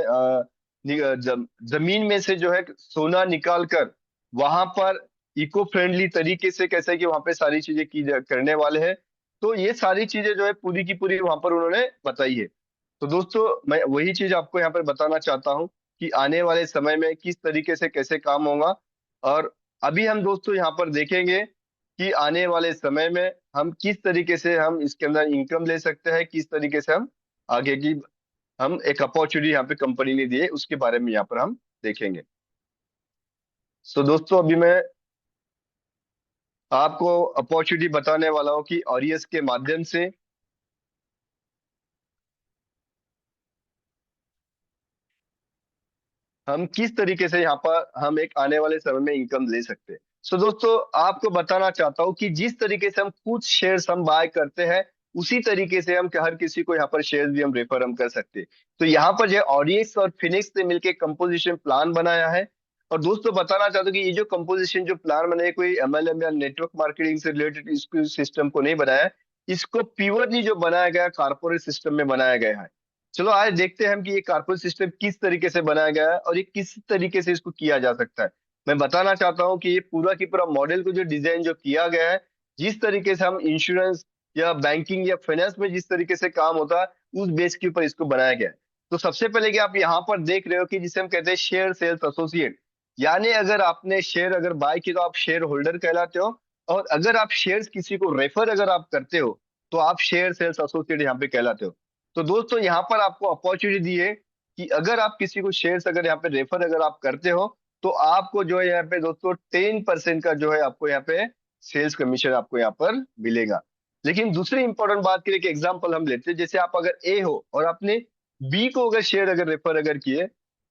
जमीन में से जो है सोना निकाल कर वहां पर इको फ्रेंडली तरीके से कैसे है कि वहां पे सारी चीजें करने वाले हैं। तो ये सारी चीजें जो है पूरी की पूरी वहां पर उन्होंने बताई है। तो दोस्तों, मैं वही चीज आपको यहाँ पर बताना चाहता हूँ कि आने वाले समय में किस तरीके से कैसे काम होगा। और अभी हम दोस्तों यहाँ पर देखेंगे कि आने वाले समय में हम किस तरीके से हम इसके अंदर इनकम ले सकते हैं, किस तरीके से हम आगे की हम एक अपॉर्चुनिटी यहाँ पे कंपनी ने दी है, उसके बारे में यहाँ पर हम देखेंगे। सो दोस्तों, अभी मैं आपको अपॉर्चुनिटी बताने वाला हूँ कि ऑरियस के माध्यम से हम किस तरीके से यहाँ पर हम एक आने वाले समय में इनकम ले सकते हैं। सो दोस्तों आपको बताना चाहता हूँ कि जिस तरीके से हम कुछ शेयर्स हम बाय करते हैं, उसी तरीके से हम हर किसी को यहाँ पर शेयर्स भी हम रेफर हम कर सकते हैं। तो यहाँ पर जो ऑडियंस और फिनिक्स ने मिलकर कंपोजिशन प्लान बनाया है। और दोस्तों बताना चाहता हूँ कि ये जो कंपोजिशन जो प्लान बनाया, कोई एमएलएम या नेटवर्क मार्केटिंग से रिलेटेड इसको सिस्टम को नहीं बनाया है। इसको प्योरली जो बनाया गया कारपोरेट सिस्टम में बनाया गया है। चलो आज देखते हैं हम कि ये कारपोरेट सिस्टम किस तरीके से बनाया गया है और ये किस तरीके से इसको किया जा सकता है। मैं बताना चाहता हूँ कि ये पूरा की पूरा मॉडल को जो डिजाइन जो किया गया है, जिस तरीके से हम इंश्योरेंस या बैंकिंग या फाइनेंस में जिस तरीके से काम होता है, उस बेस के ऊपर इसको बनाया गया है। तो सबसे पहले कि आप यहाँ पर देख रहे हो कि जिसे हम कहते हैं शेयर सेल्स एसोसिएट, यानी अगर आपने शेयर अगर बाय किया तो आप शेयर होल्डर कहलाते हो। और अगर आप शेयर्स किसी को रेफर अगर आप करते हो, तो आप शेयर सेल्स एसोसिएट यहाँ पे कहलाते हो। तो दोस्तों यहाँ पर आपको अपॉर्चुनिटी दी है कि अगर आप किसी को शेयर्स अगर यहाँ पे रेफर अगर आप करते हो, तो आपको जो है यहाँ पे दोस्तों 10% का जो है आपको यहाँ पे सेल्स कमीशन आपको यहाँ पर मिलेगा। लेकिन दूसरी इंपॉर्टेंट बात करें कि एग्जांपल हम लेते हैं, जैसे आप अगर ए हो और आपने बी को अगर शेयर अगर रेफर अगर किए,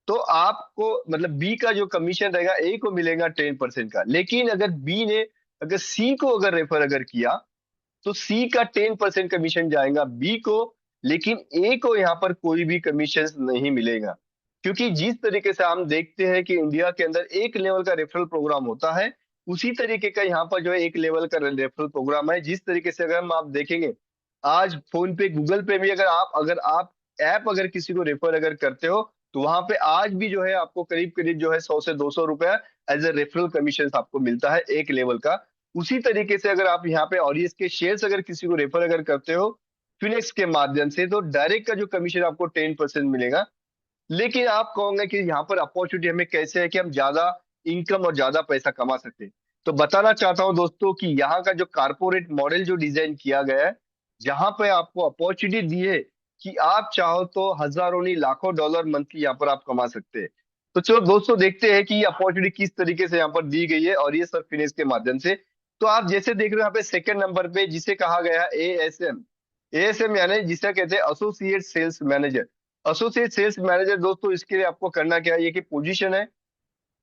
तो आपको मतलब बी का जो कमीशन रहेगा ए को मिलेगा 10% का। लेकिन अगर बी ने अगर सी को अगर रेफर अगर किया, तो सी का 10% कमीशन जाएगा बी को। लेकिन ए को यहाँ पर कोई भी कमीशन नहीं मिलेगा। क्योंकि जिस तरीके से हम देखते हैं कि इंडिया के अंदर एक लेवल का रेफरल प्रोग्राम होता है, उसी तरीके का यहाँ पर जो है एक लेवल का रेफरल प्रोग्राम है। जिस तरीके से अगर हम आप देखेंगे, आज फोन पे गूगल पे भी अगर आप ऐप अगर किसी को रेफर अगर करते हो, तो वहां पे आज भी जो है आपको करीब करीब जो है 100 से 200 रुपया एज ए रेफरल कमीशन आपको मिलता है एक लेवल का। उसी तरीके से अगर आप यहाँ पे ऑडियंस के शेयर्स अगर किसी को रेफर अगर करते हो फिनेक्स के माध्यम से, तो डायरेक्ट का जो कमीशन आपको 10% मिलेगा। लेकिन आप कहोगे कि यहाँ पर अपॉर्चुनिटी हमें कैसे है कि हम ज्यादा इनकम और ज्यादा पैसा कमा सकते हैं। तो बताना चाहता हूँ दोस्तों कि यहाँ का जो कारपोरेट मॉडल जो डिजाइन किया गया है, जहां पे आपको अपॉर्चुनिटी दी है कि आप चाहो तो हजारों नहीं लाखों डॉलर मंथली यहाँ पर आप कमा सकते हैं। तो चलो दोस्तों देखते हैं कि ये अपॉर्चुनिटी किस तरीके से यहाँ पर दी गई है और ये सब फिनिश के माध्यम से। तो आप जैसे देख रहे हो यहाँ पे सेकंड नंबर पे जिसे कहा गया है एएसएम। एएसएम यानी जिसे कहते हैं associate sales manager. Associate sales manager दोस्तों इसके लिए आपको करना क्या है, ये कि पोजीशन है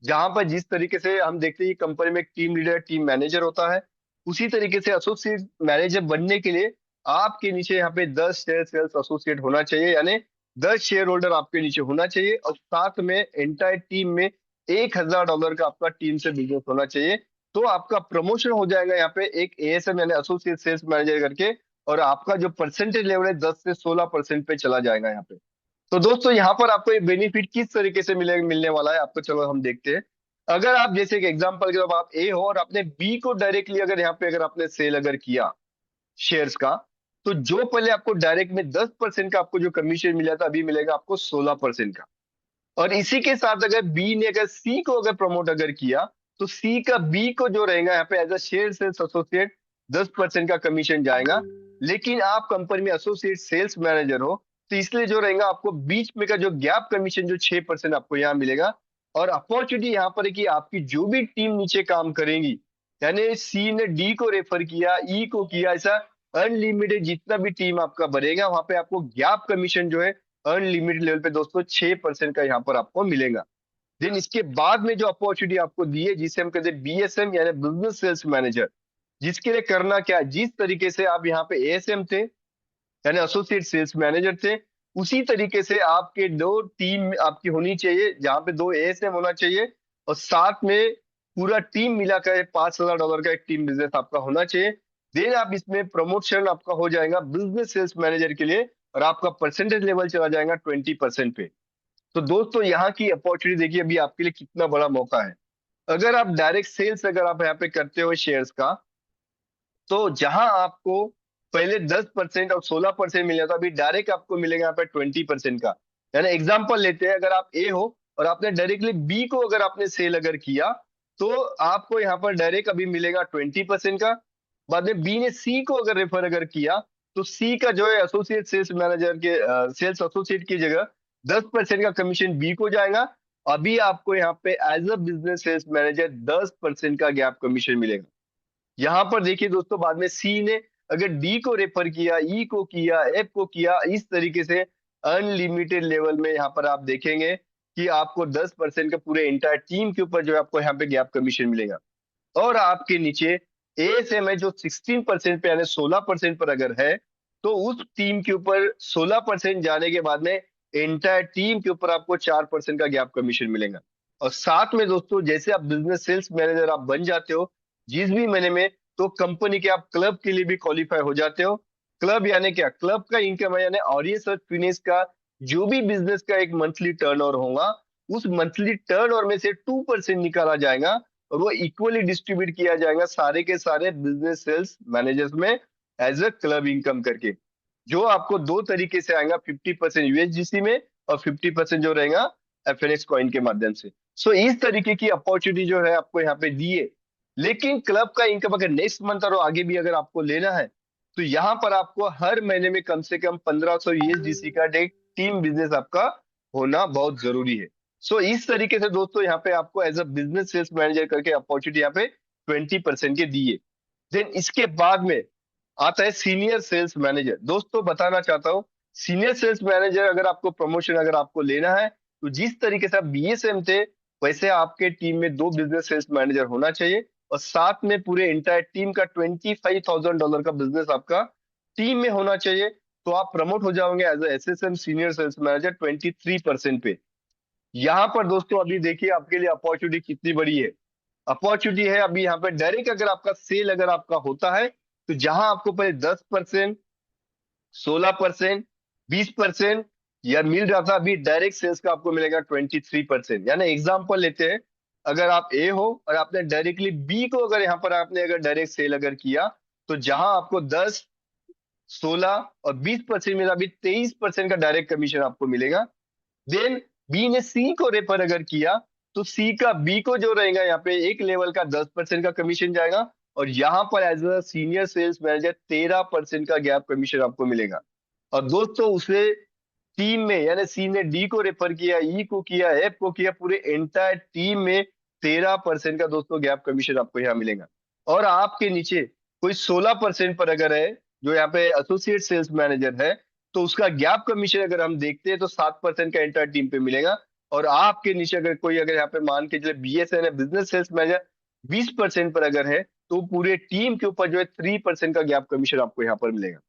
जहां पर जिस तरीके से हम देखते हैं कंपनी में एक टीम लीडर टीम मैनेजर होता है, उसी तरीके से एसोसिएट मैनेजर बनने के लिए आपके नीचे यहाँ पे 10 शेयर सेल्स एसोसिएट होना चाहिए, यानी 10 शेयर होल्डर आपके नीचे होना चाहिए। और साथ में एंटायर टीम में $1,000 का आपका टीम से बिजनेस होना चाहिए। तो आपका प्रमोशन हो जाएगा यहाँ पे एक एएसएम यानी एसोसिएट सेल्स मैनेजर करके। और आपका जो परसेंटेज लेवल है 10 से 16% पे चला जाएगा यहाँ पे। तो दोस्तों यहाँ पर आपको ये बेनिफिट किस तरीके से मिलने वाला है आपको, चलो हम देखते हैं। अगर आप जैसे एक एग्जांपल के तौर आप ए हो और आपने बी को डायरेक्टली अगर यहाँ पे अगर आपने सेल अगर किया शेयर्स का, तो जो पहले आपको डायरेक्ट में 10% का आपको जो कमीशन मिला था, अभी मिलेगा आपको 16% का। और इसी के साथ अगर बी ने अगर सी को अगर प्रमोट अगर किया, तो सी का बी को जो रहेगा यहाँ पे as a share sales associate 10% का कमीशन जाएगा। लेकिन आप कंपनी में एसोसिएट सेल्स मैनेजर हो, तो इसलिए जो रहेगा आपको बीच में का जो गैप कमीशन जो 6% आपको यहाँ मिलेगा। और अपॉर्चुनिटी यहाँ पर है कि आपकी जो भी टीम नीचे काम करेंगी, यानी सी ने डी को रेफर किया, ई को किया, ऐसा अनलिमिटेड जितना भी टीम आपका बनेगा, वहां पे आपको गैप कमीशन जो है अनलिमिटेड लेवल पे दोस्तों 6% का यहाँ पर आपको मिलेगा। देन इसके बाद में जो अपॉर्चुनिटी आपको दी है, जिसे हम कहते हैं बीएसएम यानी बिजनेस सेल्स मैनेजर, जिसके लिए करना क्या है, जिस तरीके से आप यहाँ पे एएसएम थे यानी एसोसिएट सेल्स मैनेजर थे, उसी तरीके से आपके दो टीम आपकी होनी चाहिए, जहां पे 2 एएसएम होना चाहिए और साथ में पूरा टीम मिलाकर $5,000 का एक टीम बिजनेस आपका होना चाहिए। देन आप इसमें प्रमोशन आपका हो जाएगा बिजनेस सेल्स मैनेजर के लिए और आपका परसेंटेज लेवल चला जाएगा 20% पे। तो दोस्तों यहाँ की अपॉर्चुनिटी देखिए अभी आपके लिए कितना बड़ा मौका है। अगर आप डायरेक्ट सेल्स अगर आप यहाँ पे करते हो शेयर्स का, तो जहां आपको पहले 10% और 16% मिला था, अभी डायरेक्ट आपको मिलेगा यहाँ पे 20% का। यानी एग्जाम्पल लेते हैं, अगर आप ए हो और आपने डायरेक्टली बी को अगर आपने सेल अगर किया, तो आपको यहाँ पर डायरेक्ट अभी मिलेगा 20% का। बाद में बी ने सी को अगर रेफर अगर किया, तो सी का जो है एसोसिएट सेल्स मैनेजर के सेल्स एसोसिएट की जगह 10% का कमीशन बी को जाएगा। अभी आपको यहाँ पे as a business sales manager 10% का गैप कमीशन मिलेगा। यहाँ पर देखिए दोस्तों, बाद में सी ने अगर डी को रेफर किया, ई को किया, एफ को किया, इस तरीके से अनलिमिटेड लेवल में यहाँ पर आप देखेंगे कि आपको 10% का पूरे इंटायर टीम के ऊपर जो है आपको यहाँ पे गैप कमीशन मिलेगा। और आपके नीचे एएसएम है जो 16% पे यानी 16% पर अगर है, तो उस टीम के ऊपर 16% जाने के बाद में एंटायर टीम के ऊपर आपको 4% का गैप कमीशन मिलेगा। और साथ में दोस्तों जैसे आप बिजनेस सेल्स मैनेजर आप बन जाते हो जिस भी महीने में, तो कंपनी के आप क्लब के लिए भी क्वालिफाई हो जाते हो। क्लब यानी क्या, क्लब का इनकम है यानी ऑरियस और फिनिश का जो भी बिजनेस का एक मंथली टर्नओवर होगा, उस मंथली टर्नओवर में से 2% निकाला जाएगा और वो इक्वली डिस्ट्रीब्यूट किया जाएगा सारे के सारे बिजनेस सेल्स मैनेजर्स में एज अ क्लब इनकम करके, जो आपको दो तरीके से आएगा, 50% यूएसडीसी में और 50% जो रहेगा एफएनएक्स कॉइन के माध्यम से। सो इस तरीके की अपॉर्चुनिटी जो है आपको यहाँ पे दी है। लेकिन क्लब का इनकम अगर नेक्स्ट मंथ और आगे भी अगर आपको लेना है, तो यहाँ पर आपको हर महीने में कम से कम 1500 यूएसडीसी का एक टीम बिजनेस आपका होना बहुत जरूरी है। सो इस तरीके से दोस्तों यहाँ पे आपको as a business sales manager करके अपॉर्चुनिटी यहाँ पे 20% के दी है। देन इसके बाद में आता है सीनियर सेल्स मैनेजर। दोस्तों बताना चाहता हूँ, सीनियर सेल्स मैनेजर अगर आपको प्रमोशन अगर आपको लेना है, तो जिस तरीके से आप बीएसएम थे वैसे आपके टीम में दो बिजनेस सेल्स मैनेजर होना चाहिए और साथ में पूरे इंटायर टीम का $25,000 का बिजनेस आपका टीम में होना चाहिए। तो आप प्रमोट हो जाओगे as SSM senior sales manager 23% पे। यहाँ पर दोस्तों अभी देखिए आपके लिए अपॉर्चुनिटी कितनी बड़ी है। अपॉर्चुनिटी है अभी यहाँ पे डायरेक्ट अगर आपका सेल अगर आपका होता है, तो जहां आपको पहले 10%, 16%, 20% या मिल रहा था, अभी डायरेक्ट सेल्स का आपको मिलेगा 23%। यानी एग्जाम्पल लेते हैं, अगर आप ए हो और आपने डायरेक्टली बी को अगर यहाँ पर आपने अगर डायरेक्ट सेल अगर किया, तो जहां आपको 10, 16 और 20% मिला, अभी 23% का डायरेक्ट कमीशन आपको मिलेगा। देन बी ने सी को रेफर अगर किया, तो सी का बी को जो रहेगा यहाँ पे एक लेवल का 10% का कमीशन जाएगा और यहाँ पर as a senior sales manager 13% का गैप कमीशन आपको मिलेगा। और दोस्तों उसे टीम में यानी सी ने डी को रेफर किया, ई को किया, एफ को किया, पूरे एंटायर टीम में 13% का दोस्तों गैप कमीशन आपको यहाँ मिलेगा। और आपके नीचे कोई 16% पर अगर है, जो यहाँ पे एसोसिएट सेल्स मैनेजर है, तो उसका गैप कमीशन अगर हम देखते हैं तो 7% का एंटायर टीम पे मिलेगा। और आपके नीचे अगर कोई अगर यहाँ पे मान के चले बीएसएन है बिजनेस सेल्स मैनेजर 20% पर अगर है, तो पूरे टीम के ऊपर जो है 3% का गैप कमीशन आपको यहाँ पर मिलेगा।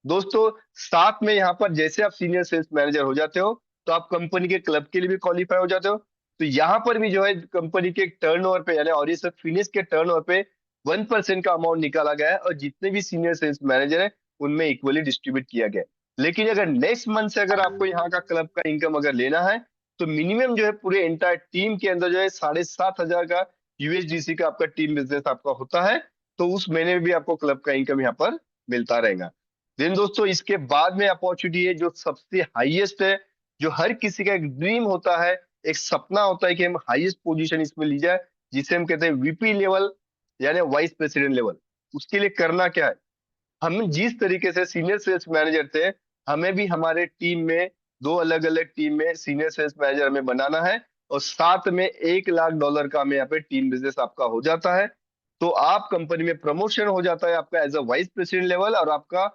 दोस्तों साथ में यहाँ पर जैसे आप सीनियर सेल्स मैनेजर हो जाते हो, तो आप कंपनी के क्लब के लिए भी क्वालिफाई हो जाते हो। तो यहाँ पर भी जो है कंपनी के टर्नओवर पे यानी और ये सब फिनिश के टर्नओवर पे 1% का अमाउंट निकाला गया है और जितने भी सीनियर सेल्स मैनेजर है उनमें इक्वली डिस्ट्रीब्यूट किया गया है। लेकिन अगर नेक्स्ट मंथ से अगर आपको यहाँ का क्लब का इनकम अगर लेना है, तो मिनिमम जो है पूरे एंटायर टीम के अंदर जो है 7,500 का यूएसडीसी का आपका टीम बिजनेस आपका होता है, तो उस महीने में भी आपको क्लब का इनकम यहाँ पर मिलता रहेगा। देन दोस्तों इसके बाद में अपॉर्चुनिटी है जो सबसे हाईएस्ट है, जो हर किसी का एक ड्रीम होता है, एक सपना होता है कि हम हाईएस्ट पोजीशन इसमें ली जाए, जिसे हम कहते हैं वीपी लेवल यानी वाइस प्रेसिडेंट लेवल। उसके लिए करना क्या है, हम जिस तरीके से सीनियर सेल्स मैनेजर थे, हमें भी हमारे टीम में दो अलग अलग टीम में सीनियर सेल्स मैनेजर हमें बनाना है और साथ में $1,00,000 का हमें यहाँ पे टीम बिजनेस आपका हो जाता है। तो आप कंपनी में प्रमोशन हो जाता है आपका as a vice president level और आपका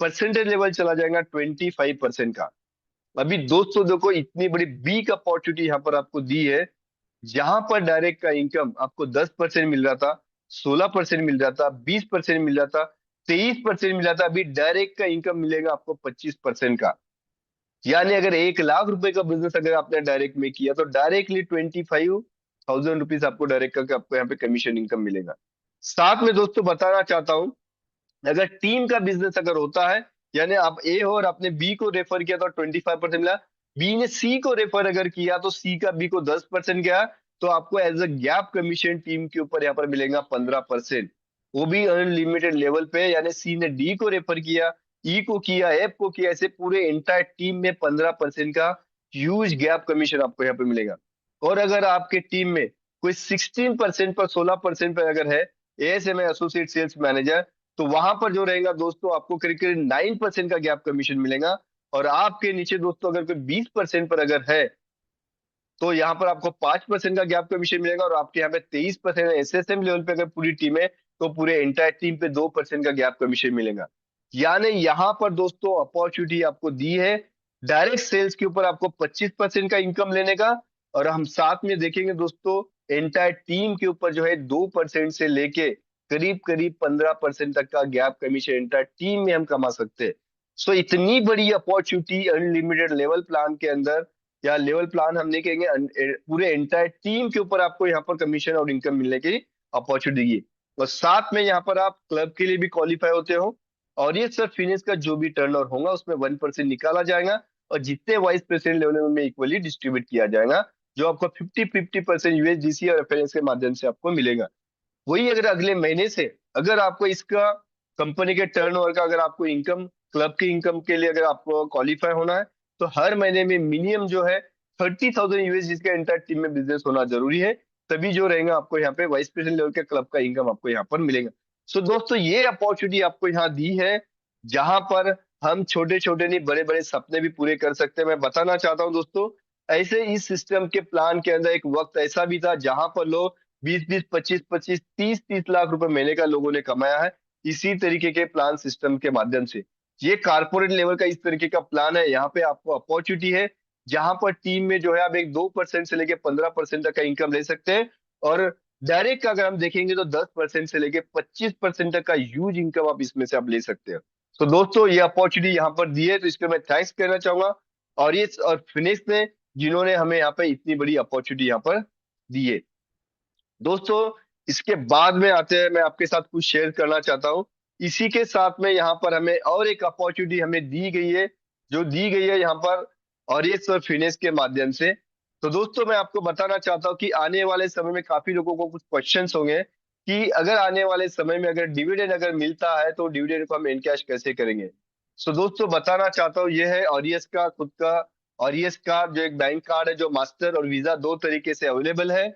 परसेंटेज लेवल चला जाएगा 25% का। अभी दोस्तों देखो इतनी बड़ी बिग अपॉर्चुनिटी यहाँ पर आपको दी है, जहां पर डायरेक्ट का इनकम आपको 10% मिल रहा था, 16% मिल रहा था, 20% मिल रहा था, 23% मिल रहा था, अभी डायरेक्ट का इनकम मिलेगा आपको 25% का। यानी अगर $1,00,000 का बिजनेस अगर आपने डायरेक्ट में किया, तो डायरेक्टली ₹25,000 आपको डायरेक्ट का आपको यहाँ पे कमीशन इनकम मिलेगा। साथ में दोस्तों बताना चाहता हूँ, अगर टीम का बिजनेस अगर होता है, यानी आप ए हो और आपने बी को रेफर किया तो 25% मिला, बी ने सी को रेफर अगर किया तो सी का बी को 10% गया, तो आपको as a gap commission team के ऊपर यहाँ पर मिलेगा 15%, वो भी अनलिमिटेड लेवल पे। यानी सी ने डी को रेफर किया, ई को किया, एफ को किया, ऐसे पूरे एंटायर टीम में 15% का ह्यूज गैप कमीशन आपको यहाँ पे मिलेगा। और अगर आपके टीम में कोई 16% पर 16% पर अगर है, एएसएम एसोसिएट सेल्स मैनेजर, तो वहां पर जो रहेगा दोस्तों आपको करीब करीब 9% का गैप कमीशन मिलेगा। और आपके नीचे दोस्तों अगर कोई 20% पर अगर है, तो यहाँ पर आपको 5% का गैप कमीशन मिलेगा। और आपके यहाँ पे 23% एसएसएम लेवल पे अगर पूरी टीम है, तो पूरे एंटायर टीम पे 2% का गैप कमीशन मिलेगा। यानी यहाँ पर दोस्तों अपॉर्चुनिटी आपको दी है डायरेक्ट सेल्स के ऊपर आपको 25% का इनकम लेने का। और हम साथ में देखेंगे दोस्तों एंटायर टीम के ऊपर जो है 2% से लेके करीब करीब 15% तक का गैप कमीशन एंटायर टीम में हम कमा सकते हैं। सो इतनी बड़ी अपॉर्चुनिटी अनलिमिटेड लेवल प्लान के अंदर, या लेवल प्लान हम नहीं कहेंगे, पूरे एंटायर टीम के ऊपर आपको यहाँ पर कमीशन और इनकम मिलने की अपॉर्चुनिटी। और साथ में यहाँ पर आप क्लब के लिए भी क्वालिफाई होते हो, और ये सर फिनिश का जो भी टर्नओवर होगा उसमें 1% निकाला जाएगा, और जितने वाइस प्रेसिडेंट लेवल में इक्वली डिस्ट्रीब्यूट किया जाएगा, जो आपको 50-50% यूएसडीसी और एफएलएस के माध्यम से आपको मिलेगा। वही अगर अगले महीने से अगर आपको इसका कंपनी के टर्नओवर का अगर आपको इनकम, क्लब की इनकम के लिए अगर आपको क्वालिफाई होना है, तो हर महीने में मिनिमम जो है 30,000 यूएसडी का एंटायर टीम में बिजनेस होना जरूरी है। तभी जो रहेगा आपको यहाँ पे वाइस प्रेसिडेंट लेवल के क्लब का इनकम आपको यहाँ पर मिलेगा। सो दोस्तों ये अपॉर्चुनिटी आपको यहाँ दी है, जहां पर हम छोटे छोटे नहीं बड़े बड़े सपने भी पूरे कर सकते हैं। मैं बताना चाहता हूँ दोस्तों, ऐसे इस सिस्टम के प्लान के अंदर एक वक्त ऐसा भी था जहां पर लोग 20-20, 25-25, 30-30 लाख रुपए महीने का लोगों ने कमाया है इसी तरीके के प्लान सिस्टम के माध्यम से। ये कारपोरेट लेवल का इस तरीके का प्लान है। यहाँ पे आपको अपॉर्चुनिटी है जहां पर टीम में जो है आप एक 2% से लेके 15% तक का इनकम ले सकते हैं, और डायरेक्ट का अगर हम देखेंगे तो 10% से लेके 25% तक का ह्यूज इनकम आप इसमें से आप ले सकते हैं। तो दोस्तों ये अपॉर्चुनिटी यहाँ पर दी है, तो इसके मैं थैंक्स कहना चाहूंगा और ये और फिनिक्स ने, जिन्होंने हमें यहाँ पे इतनी बड़ी अपॉर्चुनिटी यहाँ पर दी है। दोस्तों इसके बाद में आते हैं, मैं आपके साथ कुछ शेयर करना चाहता हूँ। इसी के साथ में यहाँ पर हमें और एक अपॉर्चुनिटी हमें दी गई है, जो दी गई है यहाँ पर ऑरियस और फिनेस के माध्यम से। तो दोस्तों मैं आपको बताना चाहता हूँ कि आने वाले समय में काफी लोगों को कुछ क्वेश्चंस होंगे कि अगर आने वाले समय में अगर डिविडेंड अगर मिलता है तो डिविडेंड को हम इनकैश कैसे करेंगे। सो दोस्तों बताना चाहता हूँ, ये है ऑरियस का खुद का, ऑरियस का जो एक बैंक कार्ड है जो मास्टर और वीजा दो तरीके से अवेलेबल है।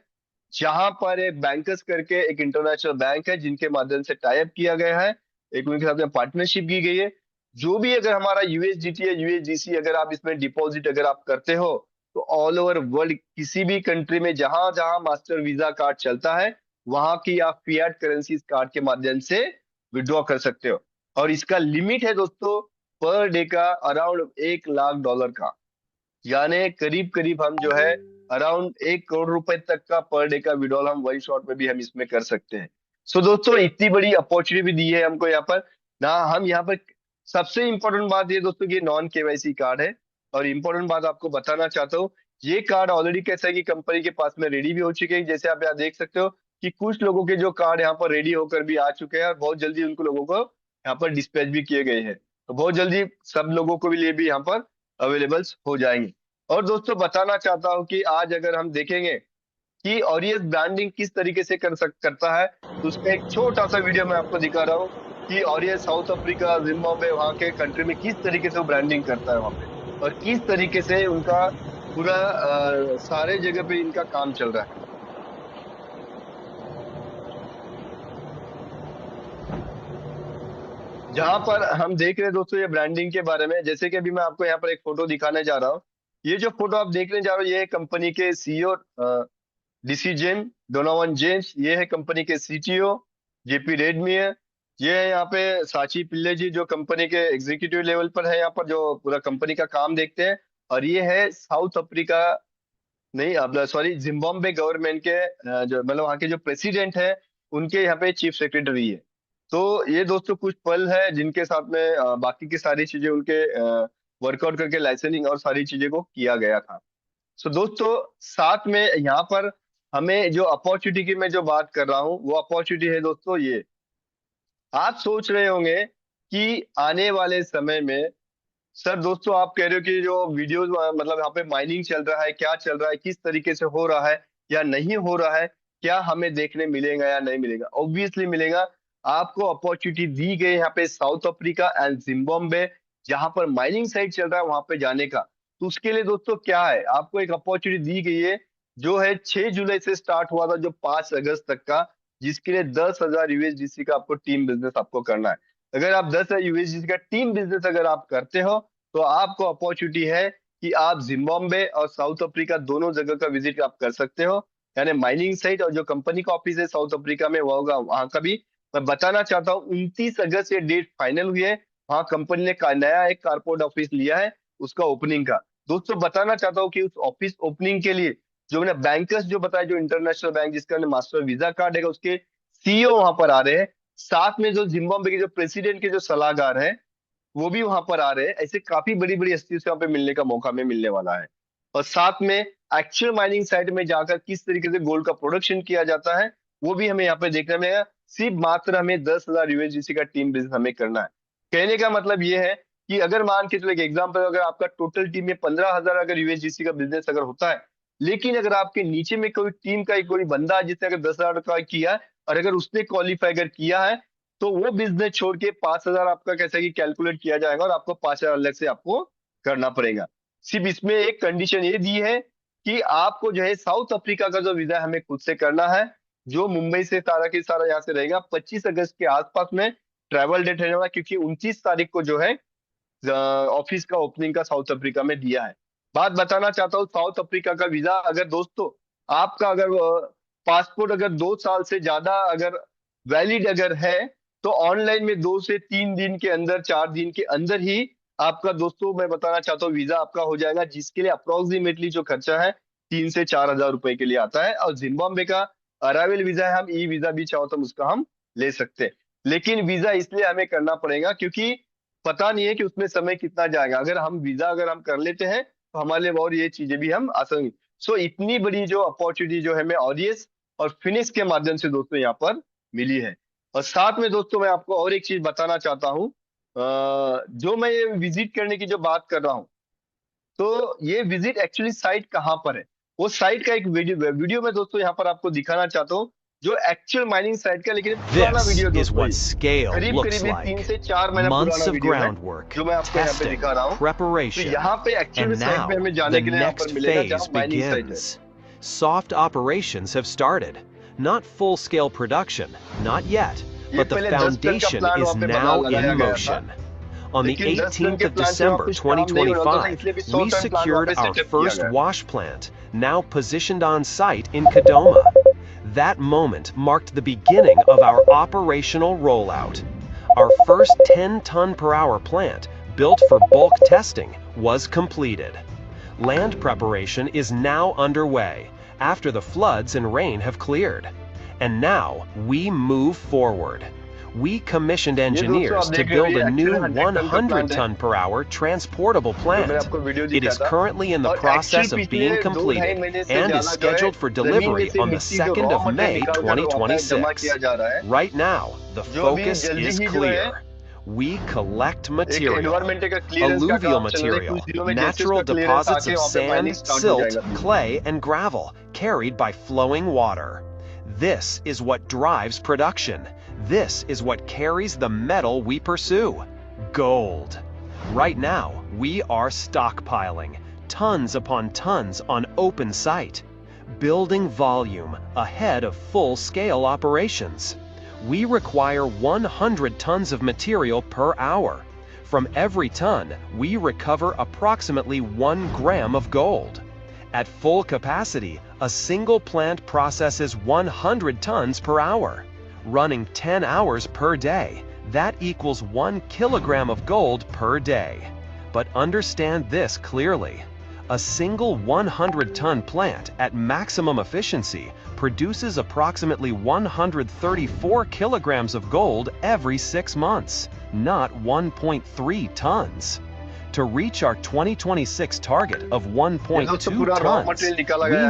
जहां पर एक बैंकर्स करके एक इंटरनेशनल बैंक है जिनके माध्यम से टाई अप किया गया है, एक उनके साथ में पार्टनरशिप की गई है। जो भी अगर हमारा यूएसडीटी या यूएसडीसी अगर आप इसमें डिपॉजिट अगर आप करते हो, तो ऑल ओवर वर्ल्ड किसी भी कंट्री में जहां जहां मास्टर वीजा कार्ड चलता है, वहां की आप फिएट करेंसी कार्ड के माध्यम से विड्रॉ कर सकते हो। और इसका लिमिट है दोस्तों पर डे का अराउंड $1 लाख का, यानी करीब करीब हम जो है अराउंड 1 करोड़ रुपए तक का पर डे का विड्रॉल हम वन शॉट में भी हम इसमें कर सकते हैं। सो दोस्तों इतनी बड़ी अपॉर्चुनिटी भी दी है हमको यहाँ पर ना। हम यहाँ पर सबसे इंपॉर्टेंट बात ये दोस्तों कि नॉन केवाईसी कार्ड है, और इम्पोर्टेंट बात आपको बताना चाहता हूँ, ये कार्ड ऑलरेडी कैसा है कि कंपनी के पास में रेडी भी हो चुके हैं। जैसे आप यहाँ देख सकते हो कि कुछ लोगों के जो कार्ड यहाँ पर रेडी होकर भी आ चुके हैं, और बहुत जल्दी उनको लोगों को यहाँ पर डिस्पैच भी किए गए हैं। तो बहुत जल्दी सब लोगों को भी लिए भी यहाँ पर अवेलेबल हो जाएंगे। और दोस्तों बताना चाहता हूं कि आज अगर हम देखेंगे कि ऑरियस ब्रांडिंग किस तरीके से करता है, तो उसका एक छोटा सा वीडियो मैं आपको दिखा रहा हूँ कि ऑरियस साउथ अफ्रीका, जिम्बाब्वे, वहां के कंट्री में किस तरीके से वो ब्रांडिंग करता है वहां पे, और किस तरीके से उनका पूरा सारे जगह पे इनका काम चल रहा है। जहां पर हम देख रहे हैं दोस्तों ये ब्रांडिंग के बारे में, जैसे कि अभी मैं आपको यहाँ पर एक फोटो दिखाने जा रहा हूँ। ये जो फोटो आप देखने जा रहे हो ये है कंपनी के सीईओ डिसीजन डोनोवन जेम्स, ये है कंपनी के सीटीओ जेपी रेडमियर, ये है यहाँ पे साची पिल्ले जी जो कंपनी के एग्जीक्यूटिव लेवल पर है, यहाँ पर जो पूरा कंपनी का काम देखते हैं। और ये है साउथ अफ्रीका, नहीं अब सॉरी, जिम्बाब्वे गवर्नमेंट के जो मतलब वहाँ के जो प्रेसिडेंट है उनके यहाँ पे चीफ सेक्रेटरी है। तो ये दोस्तों कुछ पल है जिनके साथ में बाकी की सारी चीजें उनके वर्कआउट करके लाइसेंसिंग और सारी चीजें को किया गया था। सो दोस्तों साथ में यहाँ पर हमें जो अपॉर्चुनिटी की मैं जो बात कर रहा हूँ वो अपॉर्चुनिटी है दोस्तों ये। आप सोच रहे होंगे कि आने वाले समय में, सर दोस्तों आप कह रहे हो कि जो वीडियोस मतलब यहाँ पे माइनिंग चल रहा है, क्या चल रहा है, किस तरीके से हो रहा है या नहीं हो रहा है, क्या हमें देखने मिलेगा या नहीं मिलेगा? ऑब्वियसली मिलेगा। आपको अपॉर्चुनिटी दी गई यहाँ पे साउथ अफ्रीका एंड जिम्बाब्वे, जहां पर माइनिंग साइट चल रहा है वहां पे जाने का। तो उसके लिए दोस्तों क्या है, आपको एक अपॉर्चुनिटी दी गई है जो है 6 जुलाई से स्टार्ट हुआ था, जो 5 अगस्त तक का, जिसके लिए 10,000 यूएसडीसी का आपको टीम बिजनेस आपको करना है। अगर आप 10,000 यूएसडीसी का टीम बिजनेस अगर आप करते हो, तो आपको अपॉर्चुनिटी है कि आप जिम्बाब्वे और साउथ अफ्रीका दोनों जगह का विजिट आप कर सकते हो, यानी माइनिंग साइट और जो कंपनी का ऑफिस है साउथ अफ्रीका में वो होगा वहां का भी। मैं बताना चाहता हूँ 29 अगस्त ये डेट फाइनल हुई है, वहां कंपनी ने नया एक कारपोरेट ऑफिस लिया है उसका ओपनिंग का। दोस्तों बताना चाहता हूँ कि उस ऑफिस ओपनिंग के लिए जो मैंने बैंकर्स जो बताया, जो इंटरनेशनल बैंक जिसका मास्टर वीजा कार्ड है, उसके सीईओ वहां पर आ रहे हैं। साथ में जो जिम्बाब्वे के जो प्रेसिडेंट के जो सलाहकार हैं वो भी वहां पर आ रहे हैं। ऐसे काफी बड़ी बड़ी हस्ती से वहां पे मिलने का मौका हमें मिलने वाला है। और साथ में एक्चुअल माइनिंग साइट में जाकर किस तरीके से गोल्ड का प्रोडक्शन किया जाता है वो भी हमें यहाँ पे देखने में मिलेगा। सिर्फ मात्र हमें 10,000 यूएसडीसी का टीम बिजनेस हमें करना है। कहने का मतलब ये है कि अगर मान के चलो एक एग्जाम्पल, अगर आपका टोटल टीम में 15,000 अगर यूएसडीसी का बिजनेस अगर होता है, लेकिन अगर आपके नीचे में कोई टीम का एक कोई बंदा है जिसने अगर 10,000 का किया है, और अगर उसने क्वालिफाई अगर किया है, तो वो बिजनेस छोड़ के 5,000 आपका कैसा कि कैलकुलेट किया जाएगा और आपको 5,000 अलग से आपको करना पड़ेगा। सिर्फ इसमें एक कंडीशन ये दी है कि आपको जो है साउथ अफ्रीका का जो वीजा है हमें खुद से करना है, जो मुंबई से सारा के सारा यहाँ से रहेगा। 25 अगस्त के आसपास में ट्रैवल डेट रहने वाला, क्योंकि 29 तारीख को जो है ऑफिस का ओपनिंग का साउथ अफ्रीका में दिया है। बात बताना चाहता हूँ, साउथ अफ्रीका का वीजा अगर दोस्तों आपका अगर पासपोर्ट अगर 2 साल से ज्यादा अगर वैलिड अगर है, तो ऑनलाइन में 2 से 3 दिन के अंदर, 4 दिन के अंदर ही आपका दोस्तों मैं बताना चाहता हूँ वीजा आपका हो जाएगा, जिसके लिए अप्रोक्सीमेटली जो खर्चा है 3 से 4 हजार रुपए के लिए आता है। और जिम्बाब्वे का अराइवल वीजा है, हम ई वीजा भी चाहो तो उसका हम ले सकते हैं। लेकिन वीजा इसलिए हमें करना पड़ेगा क्योंकि पता नहीं है कि उसमें समय कितना जाएगा। अगर हम वीजा अगर हम कर लेते हैं तो हमारे लिए और ये चीजें भी हम आसान। सो इतनी बड़ी जो अपॉर्चुनिटी जो है हमें ऑरियस और फिनिक्स के माध्यम से दोस्तों यहाँ पर मिली है। और साथ में दोस्तों मैं आपको और एक चीज बताना चाहता हूँ, जो मैं ये विजिट करने की जो बात कर रहा हूँ, तो ये विजिट एक्चुअली साइट कहाँ पर है, वो साइट का एक वीडियो मैं दोस्तों यहाँ पर आपको दिखाना चाहता हूँ, जो एक्चुअल माइनिंग साइट का, लेकिन पुराना This वीडियो is दोस्तों what scale करीब looks करीब ये 3 से 4 महीना like. Months पुराना of वीडियो है groundwork, जो मैं आपको यहाँ पे testing, दिखा रहा हूँ। तो preparation, यहाँ पे एक्चुअल and साइट में now हमें the जाने के लिए यहाँ पर next मिलेगा phase जहाँ माइनिंग साइट है। begins. Soft operations have started. Not full-scale production, not yet, ये but the पहले 10 टन का foundation प्लान is वहाँ पे now लगाया in गया था, motion. On the लेकिन 10 टन 18th के of प्लान से वहाँ December कुछ काम नहीं हो रहा था, 2025, इसलिए भी 100 we टन प्लान वहाँ secured पे our सेटअप किया first गया। wash plant, now positioned on site in Kadoma. That moment marked the beginning of our operational rollout. Our first 10-ton per hour plant, built for bulk testing, was completed. Land preparation is now underway, after the floods and rain have cleared. And now we move forward. We commissioned engineers to build a new 100-ton per hour transportable plant. It is currently in the process of being completed and is scheduled for delivery on the 2nd of May 2026. Right now, the focus is clear. We collect material, alluvial material, natural deposits of sand, silt, clay, and gravel carried by flowing water. This is what drives production. This is what carries the metal we pursue, gold. Right now, we are stockpiling, tons upon tons on open site, building volume ahead of full-scale operations. We require 100 tons of material per hour. From every ton, we recover approximately 1 gram of gold. At full capacity, a single plant processes 100 tons per hour. Running 10 hours per day, that equals 1 kilogram of gold per day. But understand this clearly. A single 100-ton plant at maximum efficiency produces approximately 134 kilograms of gold every 6 months, not 1.3 tons. To reach our 2026 target of 1.2 tons, we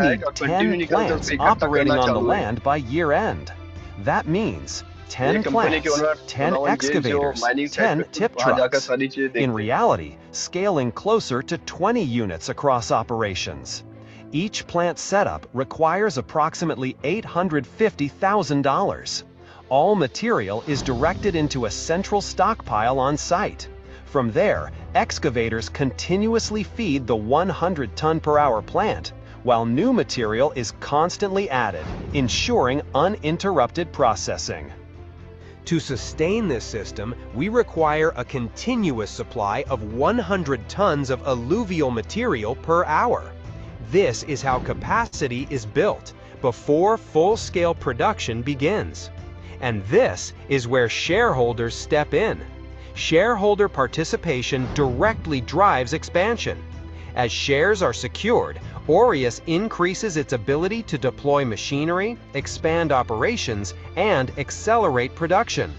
need 10 plants operating on the land by year-end. That means 10 plants, 10 excavators, 10 tip trucks. In reality, scaling closer to 20 units across operations. Each plant setup requires approximately $850,000. All material is directed into a central stockpile on site. From there, excavators continuously feed the 100-ton per hour plant, while new material is constantly added, ensuring uninterrupted processing. To sustain this system, we require a continuous supply of 100 tons of alluvial material per hour. This is how capacity is built before full-scale production begins. And this is where shareholders step in. Shareholder participation directly drives expansion. As shares are secured, Aureus increases its ability to deploy machinery, expand operations, and accelerate production.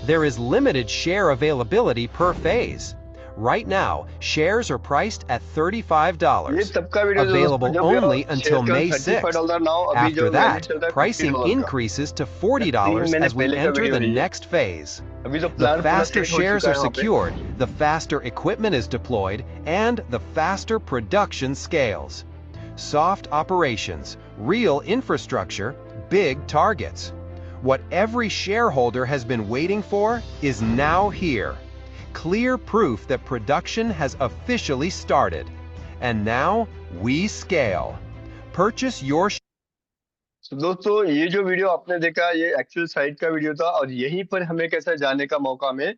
There is limited share availability per phase. Right now, shares are priced at ये $35, तब का video जो available जब only share until का May $35 6th. Now, अभी After जो value that, चल रहा है pricing $50 का। increases to 3 $40 महीने as we पहले का enter वीडियो the है ये। next phase. अभी तो The प्लान पूरा faster सेट हो shares चुका are है वहाँ पे। secured, the faster equipment is deployed, and the faster production scales. Soft operations, real infrastructure, big targets. What every shareholder has been waiting for is now here. Clear proof that production has officially started. And now we scale. Purchase your तो दोस्तों, ये जो video आपने देखा, ये actual site का video था, और यहीं पर हमें कैसे जाने का मौका हमें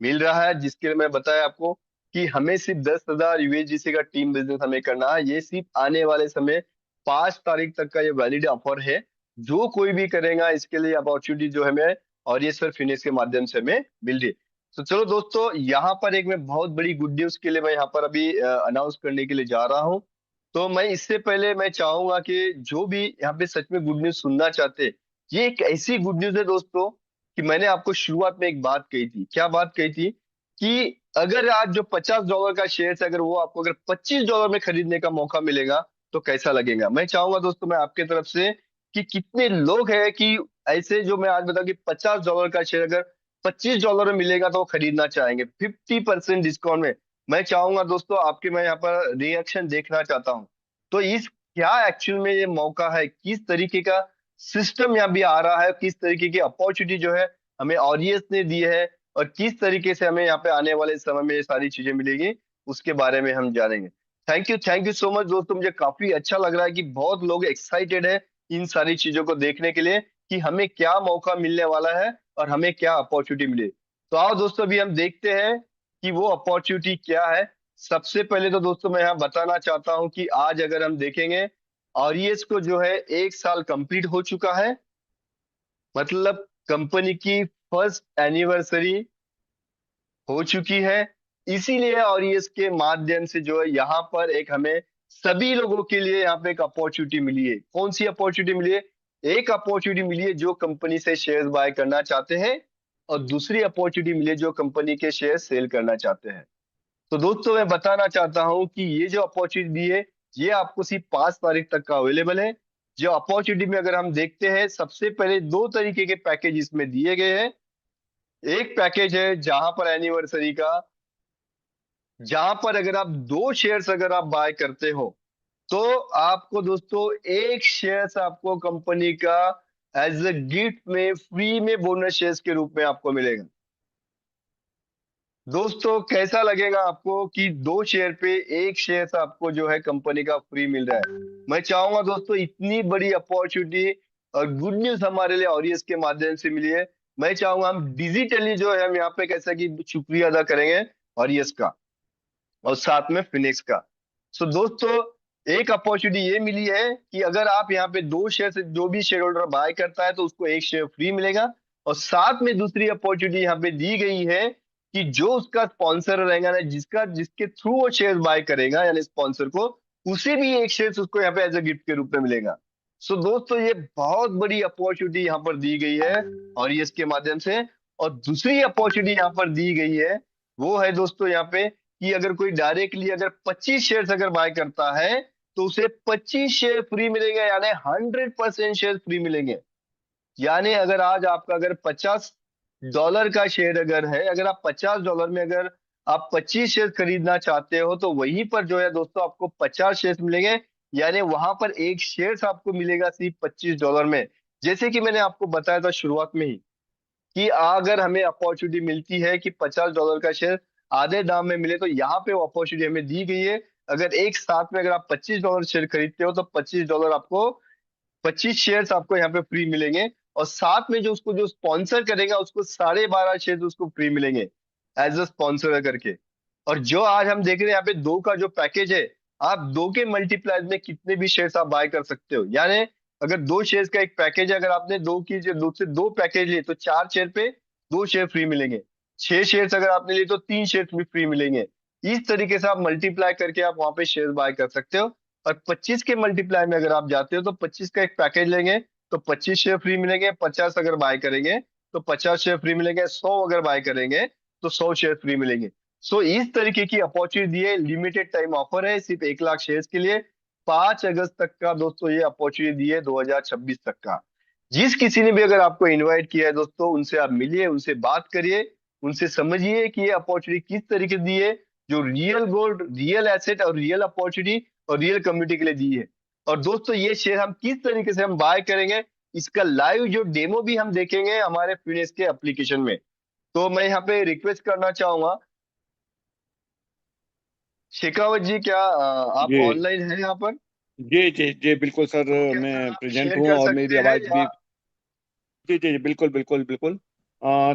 मिल रहा है, जिसके लिए मैं बताया आपको कि हमें सिर्फ 10,000 यूएसडीसी का टीम बिजनेस हमें करना है। ये सिर्फ आने वाले समय 5 तारीख तक का ये वैलिड ऑफर है। जो कोई भी करेगा इसके लिए अपॉर्चुनिटी जो है हमें और ये सर फिनिक्स के माध्यम से हमें मिल रही है। तो चलो दोस्तों, यहाँ पर एक मैं बहुत बड़ी गुड न्यूज के लिए मैं यहाँ पर अभी अनाउंस करने के लिए जा रहा हूँ। तो मैं इससे पहले मैं चाहूंगा कि जो भी यहाँ पे सच में गुड न्यूज सुनना चाहते हैं, ये एक ऐसी गुड न्यूज है दोस्तों कि मैंने आपको शुरुआत में एक बात कही थी। क्या बात कही थी? कि अगर आज जो $50 का शेयर है, अगर वो आपको अगर $25 में खरीदने का मौका मिलेगा तो कैसा लगेगा। मैं चाहूंगा दोस्तों, मैं आपके तरफ से कि कितने लोग हैं कि ऐसे जो मैं आज बताऊं कि $50 का शेयर अगर $25 में मिलेगा तो वो खरीदना चाहेंगे 50% डिस्काउंट में। मैं चाहूंगा दोस्तों आपके, मैं यहाँ पर रिएक्शन देखना चाहता हूँ। तो इस क्या एक्चुअल में ये मौका है, किस तरीके का सिस्टम यहाँ भी आ रहा है, किस तरीके की अपॉर्चुनिटी जो है हमें ऑरियस ने दी है, और किस तरीके से हमें यहाँ पे आने वाले समय में ये सारी चीजें मिलेगी, उसके बारे में हम जानेंगे। थैंक यू सो मच दोस्तों। मुझे काफी अच्छा लग रहा है कि बहुत लोग एक्साइटेड है इन सारी चीजों को देखने के लिए कि हमें क्या मौका मिलने वाला है और हमें क्या अपॉर्चुनिटी मिले। तो आओ दोस्तों, अभी हम देखते हैं कि वो अपॉर्चुनिटी क्या है। सबसे पहले तो दोस्तों मैं यहाँ बताना चाहता हूँ कि आज अगर हम देखेंगे, ऑरियस को जो है 1 साल कंप्लीट हो चुका है। मतलब कंपनी की फर्स्ट एनिवर्सरी हो चुकी है। इसीलिए ऑरियस के माध्यम से जो है यहाँ पर एक हमें सभी लोगों के लिए यहाँ पे एक अपॉर्चुनिटी मिली है। कौन सी अपॉर्चुनिटी मिली है? एक अपॉर्चुनिटी मिली है जो कंपनी से शेयर बाय करना चाहते हैं, और दूसरी अपॉर्चुनिटी मिली है जो कंपनी के शेयर सेल करना चाहते हैं। तो दोस्तों मैं बताना चाहता हूं कि ये जो अपॉर्चुनिटी है ये आपको सिर्फ 5 तारीख तक का अवेलेबल है। जो अपॉर्चुनिटी में अगर हम देखते हैं, सबसे पहले 2 तरीके के पैकेज इसमें दिए गए हैं। एक पैकेज है जहां पर एनिवर्सरी का, जहां पर अगर आप 2 शेयर्स अगर आप बाय करते हो तो आपको दोस्तों एक शेयर्स आपको कंपनी का एज अ गिफ्ट में फ्री में बोनस शेयर्स के रूप में आपको मिलेगा। दोस्तों कैसा लगेगा आपको कि 2 शेयर पे एक शेयर आपको जो है कंपनी का फ्री मिल रहा है। मैं चाहूंगा दोस्तों, इतनी बड़ी अपॉर्चुनिटी और गुड न्यूज हमारे लिए ऑरियस के माध्यम से मिली है। मैं चाहूंगा हम डिजिटली जो है हम यहाँ पे कैसा कि शुक्रिया अदा करेंगे ऑरियस का और साथ में फिनिक्स का। सो दोस्तों, एक अपॉर्चुनिटी ये मिली है कि अगर आप यहाँ पे 2 शेयर से जो भी शेयर होल्डर बाय करता है तो उसको एक शेयर फ्री मिलेगा। और साथ में दूसरी अपॉर्चुनिटी यहाँ पे दी गई है कि जो उसका स्पॉन्सर रहेगा ना, जिसका जिसके थ्रू वो शेयर बाय करेगा यानी स्पॉन्सर को, उसे भी एक शेयर उसको यहाँ पे एज अ गिफ्ट के रूप में मिलेगा। सो दोस्तों, ये बहुत बड़ी अपॉर्चुनिटी यहाँ पर दी गई है और ये इसके माध्यम से। और दूसरी अपॉर्चुनिटी यहाँ पर दी गई है, वो है दोस्तों यहाँ पे कि अगर कोई डायरेक्टली अगर 25 शेयर अगर बाय करता है तो उसे 25 शेयर फ्री मिलेंगे, यानी 100% शेयर फ्री मिलेंगे। यानी अगर आज आपका अगर $50 का शेयर अगर है, अगर आप $50 में अगर आप 25 शेयर खरीदना चाहते हो तो वहीं पर जो है दोस्तों आपको 50 शेयर मिलेंगे। यानी वहां पर एक शेयर आपको मिलेगा सिर्फ $25 में। जैसे कि मैंने आपको बताया था शुरुआत में ही कि अगर हमें अपॉर्चुनिटी मिलती है कि $50 का शेयर आधे दाम में मिले, तो यहाँ पे वो अपॉर्चुनिटी हमें दी गई है। अगर एक साथ में अगर आप $25 शेयर खरीदते हो तो $25 आपको 25 शेयर्स आपको यहाँ पे फ्री मिलेंगे। और साथ में जो उसको जो स्पॉन्सर करेगा उसको 12.5 शेयर उसको फ्री मिलेंगे एज अ स्पॉन्सर करके। और जो आज हम देख रहे हैं यहाँ पे 2 का जो पैकेज है, आप 2 के मल्टीप्लाइज में कितने भी शेयर्स आप बाय कर सकते हो। यानी अगर 2 शेयर्स का एक पैकेज है, अगर आपने 2 पैकेज लिए तो 4 शेयर पे 2 शेयर फ्री मिलेंगे। 6 शेयर्स अगर आपने लिए तो 3 शेयर भी फ्री मिलेंगे। इस तरीके से आप मल्टीप्लाई करके आप वहां पे शेयर बाय कर सकते हो। और 25 के मल्टीप्लाई में अगर आप जाते हो तो 25 का एक पैकेज लेंगे तो 25 शेयर फ्री मिलेंगे, 50 अगर बाय करेंगे तो 50 शेयर फ्री मिलेंगे, 100 अगर बाय करेंगे तो 100 शेयर फ्री मिलेंगे। सो इस तरीके की अपॉर्चुनिटी है, लिमिटेड टाइम ऑफर है सिर्फ 1 लाख शेयर के लिए। 5 अगस्त तक का दोस्तों ये अपॉर्चुनिटी दी है, 2026 तक का। जिस किसी ने भी अगर आपको इनवाइट किया है दोस्तों, उनसे आप मिलिए, उनसे बात करिए, उनसे समझिए कि ये अपॉर्चुनिटी किस तरीके से दी है, जो रियल गोल्ड, रियल एसेट और रियल अपॉर्चुनिटी और रियल कम्युनिटी के लिए दी है। और दोस्तों ये शेयर हम किस तरीके से हम बाय करेंगे, इसका लाइव जो डेमो भी हम देखेंगे हमारे फिनेक्स के एप्लीकेशन में। तो मैं यहाँ पे रिक्वेस्ट करना चाहूंगा, शेखावत जी, क्या आप जी ऑनलाइन हैं यहाँ पर? जी जी जी बिल्कुल सर, तो क्या सर मैं आप प्रेजेंट शेयर हूँ कर और मेरी सकते हैं आवाज़ या? भी। जी जी जी, बिल्कुल बिल्कुल बिल्कुल।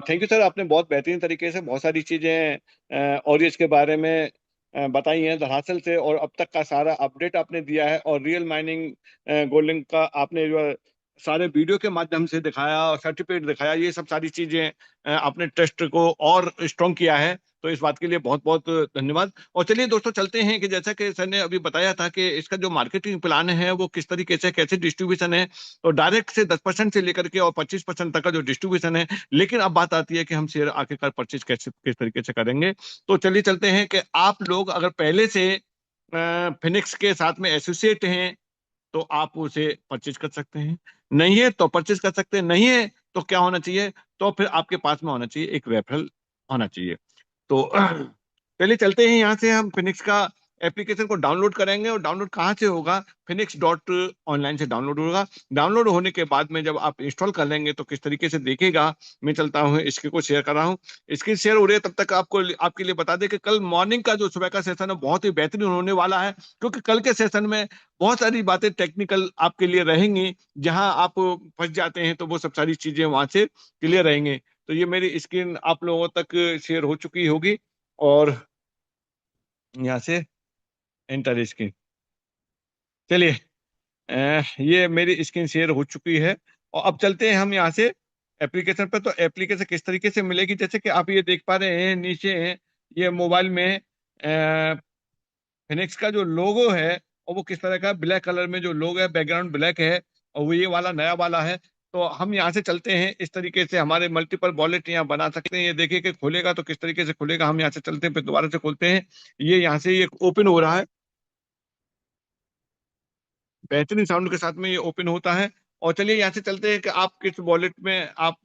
थैंक यू सर, आपने बहुत बेहतरीन तरीके से बहुत सारी चीज़ें ओरियस के बारे में बताई हैं दरअसल से, और अब तक का सारा अपडेट आपने दिया है, और रियल माइनिंग गोल्डिंग का आपने जो है सारे वीडियो के माध्यम से दिखाया और सर्टिफिकेट दिखाया, ये सब सारी चीज़ें आपने ट्रस्ट को और स्ट्रॉन्ग किया है। तो इस बात के लिए बहुत बहुत धन्यवाद। और चलिए दोस्तों चलते हैं कि जैसा कि सर ने अभी बताया था कि इसका जो मार्केटिंग प्लान है वो किस तरीके से, कैसे डिस्ट्रीब्यूशन है। तो डायरेक्ट से 10% से लेकर के और 25% तक का जो डिस्ट्रीब्यूशन है। लेकिन अब बात आती है कि हम शेयर आखिरकार परचेज कैसे किस तरीके से करेंगे। तो चलिए चलते हैं कि आप लोग अगर पहले से फिनिक्स के साथ में एसोसिएट हैं तो आप उसे परचेज कर सकते हैं, नहीं है तो परचेज कर सकते हैं, नहीं है तो क्या होना चाहिए, तो फिर आपके पास में होना चाहिए एक रेफरल होना चाहिए। तो पहले चलते हैं, यहाँ से हम फिनिक्स का एप्लीकेशन को डाउनलोड करेंगे। और डाउनलोड कहाँ से होगा? फिनिक्स डॉट ऑनलाइन से डाउनलोड होगा। डाउनलोड होने के बाद में जब आप इंस्टॉल कर लेंगे तो किस तरीके से देखेगा, मैं चलता हूँ इसके को शेयर कर रहा हूँ। इसकी शेयर हो रही है, तब तक आपको आपके लिए बता दें कि कल मॉर्निंग का जो सुबह का सेशन है बहुत ही बेहतरीन होने वाला है, क्योंकि कल के सेशन में बहुत सारी बातें टेक्निकल आपके लिए रहेंगी। जहां आप फंस जाते हैं तो वो सब सारी चीजें वहां से क्लियर रहेंगे। तो ये मेरी स्क्रीन आप लोगों तक शेयर हो चुकी होगी, और यहाँ से एंटर स्क्रीन। चलिए, ये मेरी स्क्रीन शेयर हो चुकी है। और अब चलते हैं हम यहाँ से एप्लीकेशन पर। तो एप्लीकेशन किस तरीके से मिलेगी, जैसे कि आप ये देख पा रहे हैं नीचे ये मोबाइल में फिनिक्स का जो लोगो है, और वो किस तरह का ब्लैक कलर में जो लोगो है, बैकग्राउंड ब्लैक है, और वो ये वाला नया वाला है। तो हम यहाँ से चलते हैं, इस तरीके से हमारे मल्टीपल वॉलेट यहाँ बना सकते हैं। ये देखिए कि खुलेगा तो किस तरीके से खुलेगा। हम यहाँ से चलते हैं, फिर दोबारा से खोलते हैं। ये यहाँ से ये ओपन हो रहा है, बेहतरीन साउंड के साथ में ये ओपन होता है। और चलिए यहाँ से चलते हैं कि आप किस वॉलेट में आप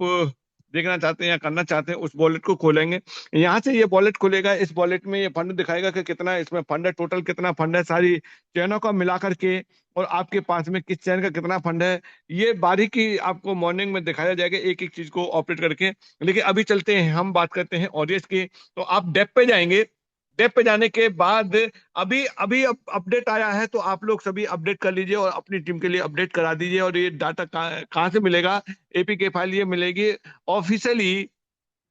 देखना चाहते हैं या करना चाहते हैं, उस वॉलेट को खोलेंगे। यहाँ से ये वॉलेट खुलेगा, इस वॉलेट में ये फंड दिखाएगा कि कितना इसमें फंड है, टोटल कितना फंड है सारी चैनों का मिला करके, और आपके पास में किस चैन का कितना फंड है, ये बारीकी आपको मॉर्निंग में दिखाया जाएगा एक एक चीज को ऑपरेट करके। लेकिन अभी चलते हैं, हम बात करते हैं ऑडियंस की। तो आप डेप पे जाएंगे, डेप पे जाने के बाद अभी अभी अपडेट आया है, तो आप लोग सभी अपडेट कर लीजिए और अपनी टीम के लिए अपडेट करा दीजिए। और ये डाटा कहाँ से मिलेगा? एपीके फाइल ये मिलेगी ऑफिशियली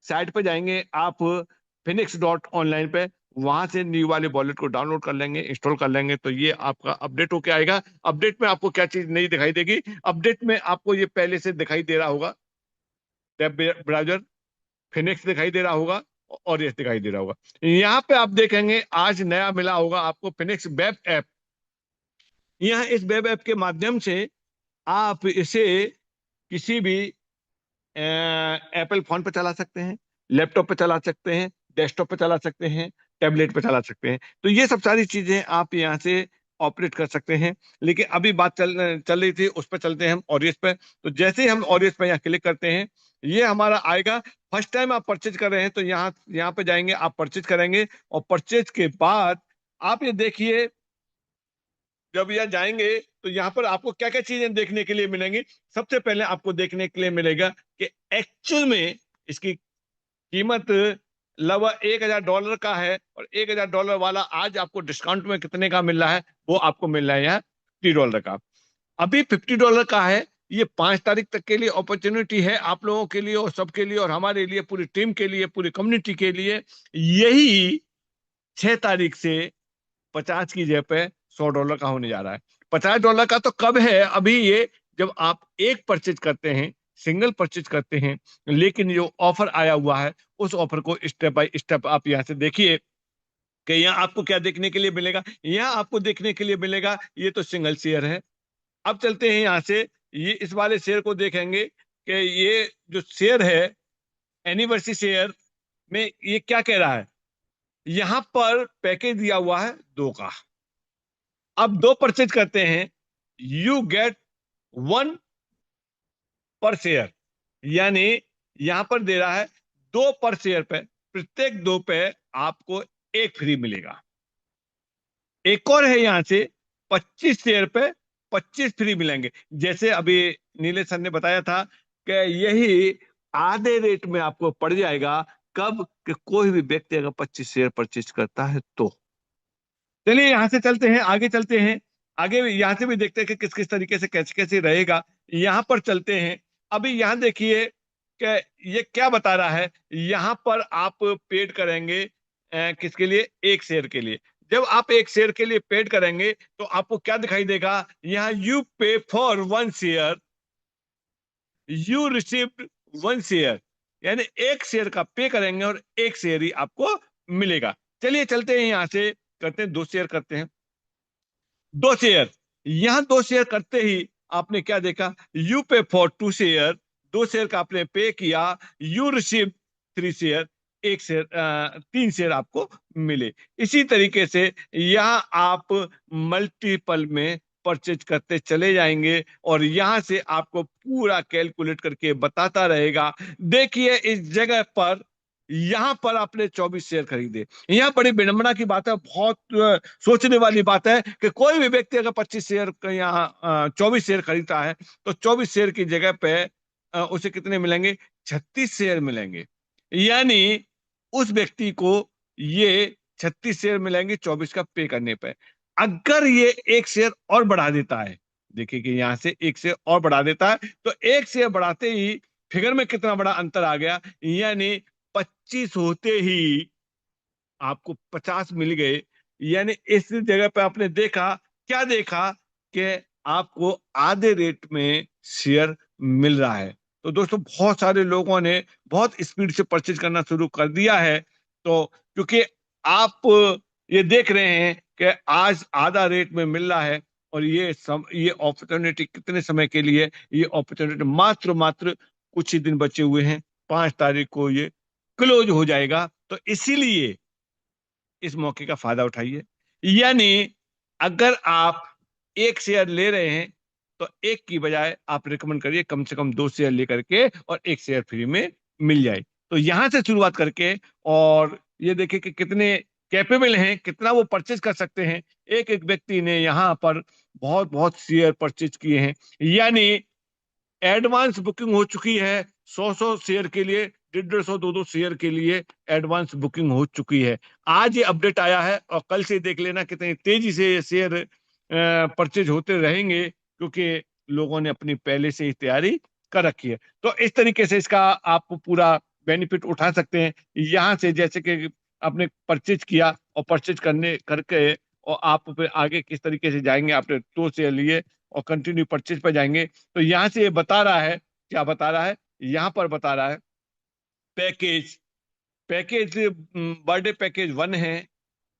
साइट पे जाएंगे आप, फिनिक्स डॉट ऑनलाइन पे, वहां से न्यू वाले वॉलेट को डाउनलोड कर लेंगे, इंस्टॉल कर लेंगे, तो ये आपका अपडेट होके आएगा। अपडेट में आपको क्या चीज नहीं दिखाई देगी? अपडेट में आपको ये पहले से दिखाई दे रहा होगा, टैब ब्राउजर फिनिक्स दिखाई दे रहा होगा, और ये दिखाई दे रहा होगा। यहाँ पे आप देखेंगे आज नया मिला होगा आपको फिनिक्स वेब ऐप। यहाँ इस वेब ऐप के माध्यम से आप इसे किसी भी एप्पल फोन पे चला सकते हैं, लैपटॉप पे चला सकते हैं, डेस्कटॉप पे चला सकते हैं, टैबलेट पे चला सकते हैं। तो ये सब सारी चीजें आप यहाँ से ऑपरेट कर सकते हैं। लेकिन अभी बात चल चल रही थी, उस पर चलते हैं हम ऑरियस पे। तो जैसे ही हम ऑरियस पे यहाँ क्लिक करते हैं, ये हमारा आएगा। फर्स्ट टाइम आप परचेज कर रहे हैं तो यहाँ यहाँ पे जाएंगे, आप परचेज करेंगे, और परचेज के बाद आप ये देखिए, जब यहाँ जाएंगे तो यहाँ पर आपको क्या क्या चीजें देखने के लिए मिलेंगी। सबसे पहले आपको देखने के लिए मिलेगा कि एक्चुअल में इसकी कीमत लगभग $1,000 का है, और $1,000 वाला आज आपको डिस्काउंट में कितने का मिल रहा है, वो आपको मिल रहा है यहाँ $50 का। अभी $50 का है। ये 5 तारीख तक के लिए अपॉर्चुनिटी है आप लोगों के लिए और सबके लिए, और हमारे लिए, पूरी टीम के लिए, पूरी कम्युनिटी के लिए। यही 6 तारीख से 50 की जगह पे $100 का होने जा रहा है। $50 का तो कब है? अभी ये जब आप एक परचेज करते हैं, सिंगल परचेज करते हैं। लेकिन जो ऑफर आया हुआ है, उस ऑफर को स्टेप बाय स्टेप आप यहाँ से देखिए। कि यहाँ आपको क्या देखने के लिए मिलेगा, यहाँ आपको देखने के लिए मिलेगा ये तो सिंगल शेयर है। अब चलते हैं यहाँ से, ये इस वाले शेयर को देखेंगे कि ये जो शेयर है एनिवर्सरी शेयर में ये क्या कह रहा है, यहां पर पैकेज दिया हुआ है 2 का। अब 2 परचेज करते हैं, यू गेट 1 पर शेयर, यानी यहां पर दे रहा है 2 पर शेयर पे, प्रत्येक 2 पे आपको 1 फ्री मिलेगा। एक और है यहां से 25 शेयर पे 25 फ्री मिलेंगे। जैसे अभी नीलेश सर ने बताया था कि यही आधे रेट में आपको पड़ जाएगा, कब कि कोई भी व्यक्ति अगर 25 शेयर परचेज करता है तो। चलिए यहां से चलते हैं, आगे चलते हैं, आगे यहां से भी देखते हैं कि किस किस तरीके से कैसे कैसे रहेगा। यहां पर चलते हैं, अभी यहां देखिए कि ये क्या बता रहा है, यहां पर आप पेड करेंगे किसके लिए, 1 शेयर के लिए। जब आप 1 शेयर के लिए पेड करेंगे तो आपको क्या दिखाई देगा, यहाँ यू पे for 1 share, you received 1 share, यानी 1 शेयर का पे करेंगे और 1 शेयर ही आपको मिलेगा। चलिए चलते हैं यहां से, करते हैं 2 शेयर करते हैं, 2 शेयर। यहां 2 शेयर करते ही आपने क्या देखा, यू पे फॉर 2 शेयर, 2 शेयर का आपने पे किया, you receive 3 share, 1 share 3 share आपको मिले। इसी तरीके से यहां आप मल्टीपल में परचेज करते चले जाएंगे और यहां से आपको पूरा कैलकुलेट करके बताता रहेगा। देखिए इस जगह पर, यहां पर आपने 24 शेयर खरीदे, यहां बड़ी विडंबना की बात है, बहुत सोचने वाली बात है कि कोई भी व्यक्ति अगर 25 शेयर का यहाँ 24 शेयर खरीदता है तो 24 शेयर की जगह पे उसे कितने मिलेंगे, 36 शेयर मिलेंगे। यानी उस व्यक्ति को ये 36 शेयर मिलेंगे 24 का पे करने पे। अगर ये 1 शेयर और बढ़ा देता है, देखिए कि यहां से 1 शेयर और बढ़ा देता है तो 1 शेयर बढ़ाते ही फिगर में कितना बड़ा अंतर आ गया, यानी 25 होते ही आपको 50 मिल गए। यानी इस जगह पे आपने देखा, क्या देखा कि आपको आधे रेट में शेयर मिल रहा है। तो दोस्तों बहुत सारे लोगों ने बहुत स्पीड से परचेज करना शुरू कर दिया है, तो क्योंकि आप ये देख रहे हैं कि आज आधा रेट में मिल रहा है और ये अपॉर्चुनिटी कितने समय के लिए है? ये अपॉर्चुनिटी मात्र मात्र कुछ ही दिन बचे हुए हैं, 5 तारीख को ये क्लोज हो जाएगा। तो इसीलिए इस मौके का फायदा उठाइए। यानी अगर आप 1 शेयर ले रहे हैं तो 1 की बजाय आप रिकमेंड करिए कम से कम 2 शेयर लेकर के और 1 शेयर फ्री में मिल जाए। तो यहां से शुरुआत करके और ये देखिए कि कितने कैपेबल हैं, कितना वो परचेज कर सकते हैं। एक एक व्यक्ति ने यहाँ पर बहुत बहुत शेयर परचेज किए हैं, यानी एडवांस बुकिंग हो चुकी है 100 शेयर के लिए, 150 200 शेयर के लिए एडवांस बुकिंग हो चुकी है। आज ये अपडेट आया है और कल से देख लेना कितनी तेजी से ये शेयर परचेज होते रहेंगे, क्योंकि लोगों ने अपनी पहले से ही तैयारी कर रखी है। तो इस तरीके से इसका आप पूरा बेनिफिट उठा सकते हैं। यहाँ से जैसे कि आपने परचेज किया और परचेज करने करके और आप फिर आगे किस तरीके से जाएंगे, आपने 2 शेयर लिए और कंटिन्यू परचेज पर जाएंगे। तो यहां से ये बता रहा है, क्या बता रहा है, यहां पर बता रहा है पैकेज, पैकेज बर्थडे पैकेज 1 है,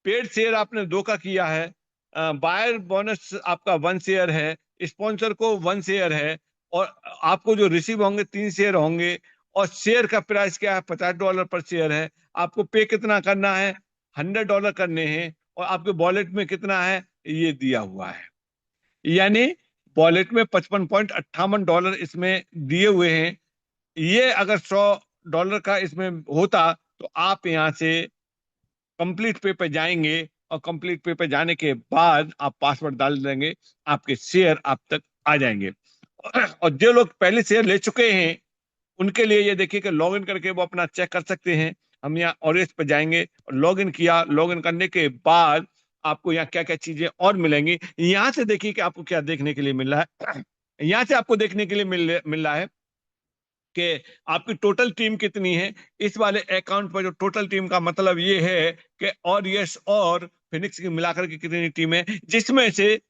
पेड शेयर आपने 2 का किया है, बायर बोनस आपका 1 शेयर है, स्पॉन्सर को 1 शेयर है और आपको जो रिसीव होंगे 3 शेयर होंगे और शेयर का प्राइस क्या है, $50 पर शेयर है। आपको पे कितना करना है, $100 करने हैं और आपके वॉलेट में कितना है ये दिया हुआ है। यानी वॉलेट में $55.58 इसमें दिए हुए हैं। ये अगर $100 का इसमें होता तो आप यहाँ से कंप्लीट पे पे जाएंगे और कंप्लीट पे पे जाने के बाद आप पासवर्ड डाल देंगे, आपके शेयर आप तक आ जाएंगे। और जो लोग पहले शेयर ले चुके हैं उनके लिए ये देखिए कि लॉगिन करके वो अपना चेक कर सकते हैं। हम यहाँ ऑरेंज पे जाएंगे और लॉगिन किया, लॉगिन करने के बाद आपको यहाँ क्या क्या चीजें और मिलेंगी। यहाँ से देखिए कि आपको क्या देखने के लिए मिल रहा है। यहाँ से आपको देखने के लिए मिल रहा है कि आपकी टोटल टीम कितनी है। इस वाले अकाउंट पर जो टोटल टीम का मतलब ये है कि और यस और फिनिक्स की मिलाकर के कितनी टीम है, जिसमें से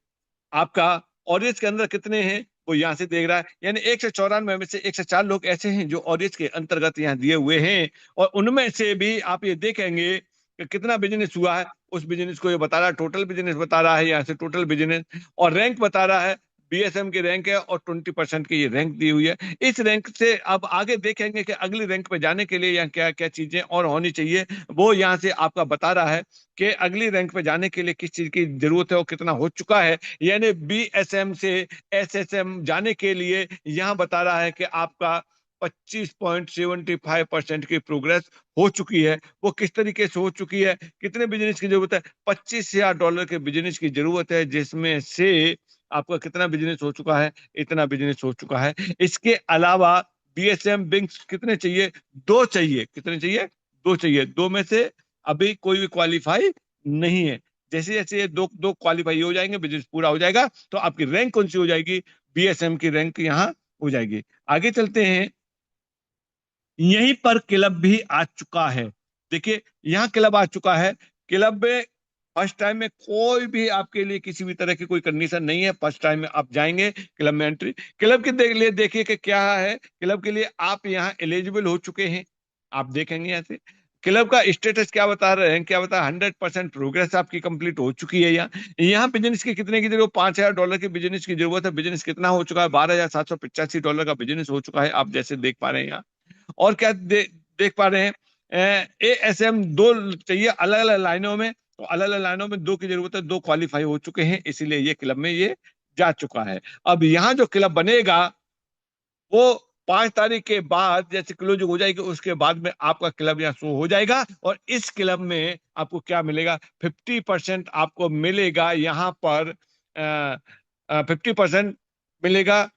आपका ऑरियस के अंदर कितने हैं वो यहाँ से देख रहा है। यानी 194 में से 104 लोग ऐसे हैं जो ऑरियस के अंतर्गत यहाँ दिए हुए हैं और उनमें से भी आप ये देखेंगे कि कितना बिजनेस हुआ है। उस बिजनेस को ये बता रहा है, टोटल बिजनेस बता रहा है, यहाँ से टोटल बिजनेस और रैंक बता रहा है। बीएसएम की रैंक है और 20% की ये रैंक दी हुई है। इस रैंक से अब आगे देखेंगे कि अगली रैंक पे जाने के लिए यहाँ क्या क्या चीजें और होनी चाहिए, वो यहाँ से आपका बता रहा है कि अगली रैंक पे जाने के लिए किस चीज की जरूरत है और कितना हो चुका है। यानी बीएसएम से एसएसएम जाने के लिए यहाँ बता रहा है कि आपका 25.75% की प्रोग्रेस हो चुकी है। वो किस तरीके से हो चुकी है, कितने बिजनेस की जरूरत है? $25,000 के बिजनेस की जरूरत है, जिसमें से आपका कितना बिजनेस हो चुका है? इतना बिजनेस हो चुका है। इसके अलावा बीएसएम बिंक्स कितने चाहिए? 2 चाहिए। कितने चाहिए? 2 चाहिए। 2 में से अभी कोई भी क्वालिफाई नहीं है। जैसे जैसे ये दो दो क्वालिफाई हो जाएंगे, बिजनेस पूरा हो जाएगा, तो आपकी रैंक कौन सी हो जाएगी? बीएसएम की रैंक यहाँ हो जाएगी। आगे चलते हैं। यहीं पर क्लब भी आ चुका है। देखिए यहाँ क्लब आ चुका है। क्लब में फर्स्ट टाइम में कोई भी आपके लिए किसी भी तरह की कोई कंडीशन नहीं है। फर्स्ट टाइम में आप जाएंगे क्लब में एंट्री, क्लब के लिए देखिए कि क्या है। क्लब के लिए आप यहाँ एलिजिबल हो चुके हैं, आप देखेंगे यहाँ से क्लब का स्टेटस क्या बता रहे हैं, क्या बता 100% प्रोग्रेस आपकी कंप्लीट हो चुकी है। यहाँ बिजनेस की कितने की जरूरत? $5,000 की बिजनेस की जरूरत है। बिजनेस कितना हो चुका है? $12,785 का बिजनेस हो चुका है, आप जैसे देख पा रहे हैं यहाँ। और क्या देख पा रहे हैं? एएसएम 2 चाहिए अलग अलग लाइनों में, तो अलग अलग लाइनों में 2 की जरूरत है। 2 क्वालिफाई हो चुके हैं, इसीलिए ये क्लब में ये जा चुका है। अब यहाँ जो क्लब बनेगा वो 5 तारीख के बाद जैसे क्लोज हो जाएगी, उसके बाद में आपका क्लब यहाँ शो हो जाएगा। और इस क्लब में आपको क्या मिलेगा? 50% आपको मिलेगा यहाँ पर। 50% मिलेगा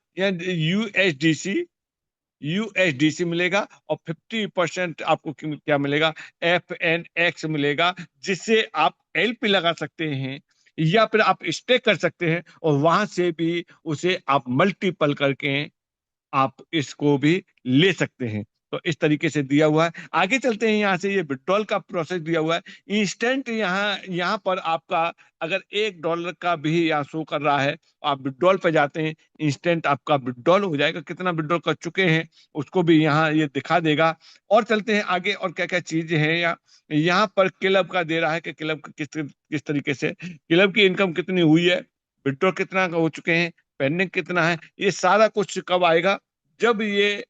यूएसडीसी मिलेगा, और 50% आपको क्या मिलेगा? FNX मिलेगा, जिससे आप एलपी लगा सकते हैं या फिर आप स्टेक कर सकते हैं, और वहां से भी उसे आप मल्टीपल करके आप इसको भी ले सकते हैं। तो इस तरीके से दिया हुआ है। आगे चलते हैं। यहाँ से ये विड्रॉल का प्रोसेस दिया हुआ है इंस्टेंट। यहाँ पर आपका अगर $1 का भी यहाँ शो कर रहा है, आप विड्रॉल पे जाते हैं, इंस्टेंट आपका विड्रॉल हो जाएगा। कितना विड्रॉल कर चुके हैं उसको भी यहाँ ये दिखा देगा। और चलते हैं आगे, और क्या क्या चीजें हैं यहाँ पर क्लब का दे रहा है कि क्लब किस तरीके से क्लब की इनकम कितनी हुई है, विड्रॉल कितना हो चुके हैं, पेंडिंग कितना है। ये सारा कुछ कब आएगा? जब ये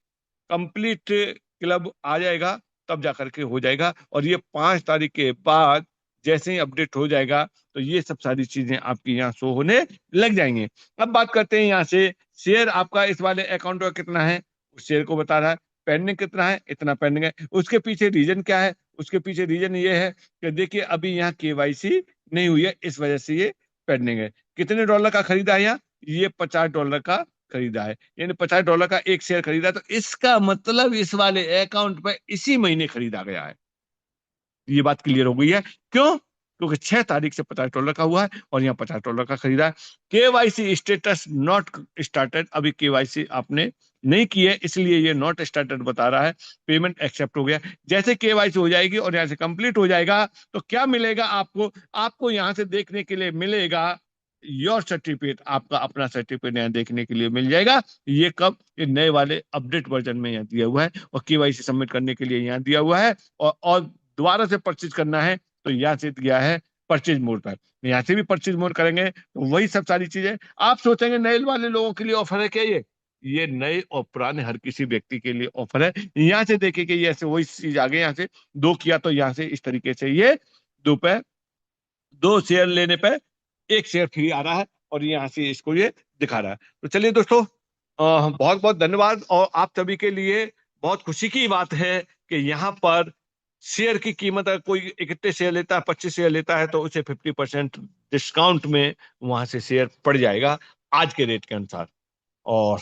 कंप्लीट क्लब आ जाएगा तब जाकर के हो जाएगा। और ये 5 तारीख के बाद जैसे ही अपडेट हो जाएगा, तो ये सब सारी चीजें आपकी यहाँ शो होने लग जाएंगे। अब बात करते हैं यहाँ से शेयर आपका इस वाले अकाउंट का कितना है, उस शेयर को बता रहा है। पेंडिंग कितना है? इतना पेंडिंग है। उसके पीछे रीजन क्या है? उसके पीछे रीजन ये है कि देखिए अभी यहाँ केवाईसी नहीं हुई है, इस वजह से ये पेंडिंग है। कितने डॉलर का खरीदा है यहाँ? ये $50 का खरीदा है, यानी $50 का एक शेयर खरीदा। तो इसका मतलब इस वाले अकाउंट पे इसी महीने खरीदा गया है। ये बात क्लियर हो गई है। क्यों? क्योंकि 6 तारीख से $50 का हुआ है और यहाँ $50 का खरीदा है। केवाईसी स्टेटस नॉट स्टार्टेड, अभी केवाईसी आपने नहीं की है, इसलिए ये नॉट स्टार्टेड बता रहा है। पेमेंट एक्सेप्ट हो गया। जैसे केवाईसी हो जाएगी और यहाँ से कंप्लीट हो जाएगा, तो क्या मिलेगा आपको? आपको यहाँ से देखने के लिए मिलेगा योर सर्टिफिकेट, आपका अपना सर्टिफिकेट यहाँ देखने के लिए मिल जाएगा। ये कब? ये नए वाले अपडेट वर्जन में यहाँ दिया हुआ है, और केवाईसी सबमिट करने के लिए यहाँ दिया हुआ है। और दोबारा से परचेज करना है तो यहाँ से दिया है परचेज मोड पर, यहाँ से भी परचेज मोड करेंगे तो वही सब सारी चीजें। आप सोचेंगे नए वाले लोगों के लिए ऑफर है क्या? ये नए और पुराने हर किसी व्यक्ति के लिए ऑफर है। यहाँ से देखिए कि ये ऐसे वही चीज आ गई। यहाँ से 2 किया तो यहाँ से इस तरीके से ये 2 शेयर लेने पे 1 शेयर फ्री आ रहा है, और यहाँ से इसको ये दिखा रहा है। तो चलिए दोस्तों, बहुत बहुत धन्यवाद। और आप सभी के लिए बहुत खुशी की बात है कि यहाँ पर शेयर की कीमत अगर कोई 31 शेयर लेता है, 25 शेयर लेता है, तो उसे 50% डिस्काउंट में वहां से शेयर पड़ जाएगा आज के रेट के अनुसार। और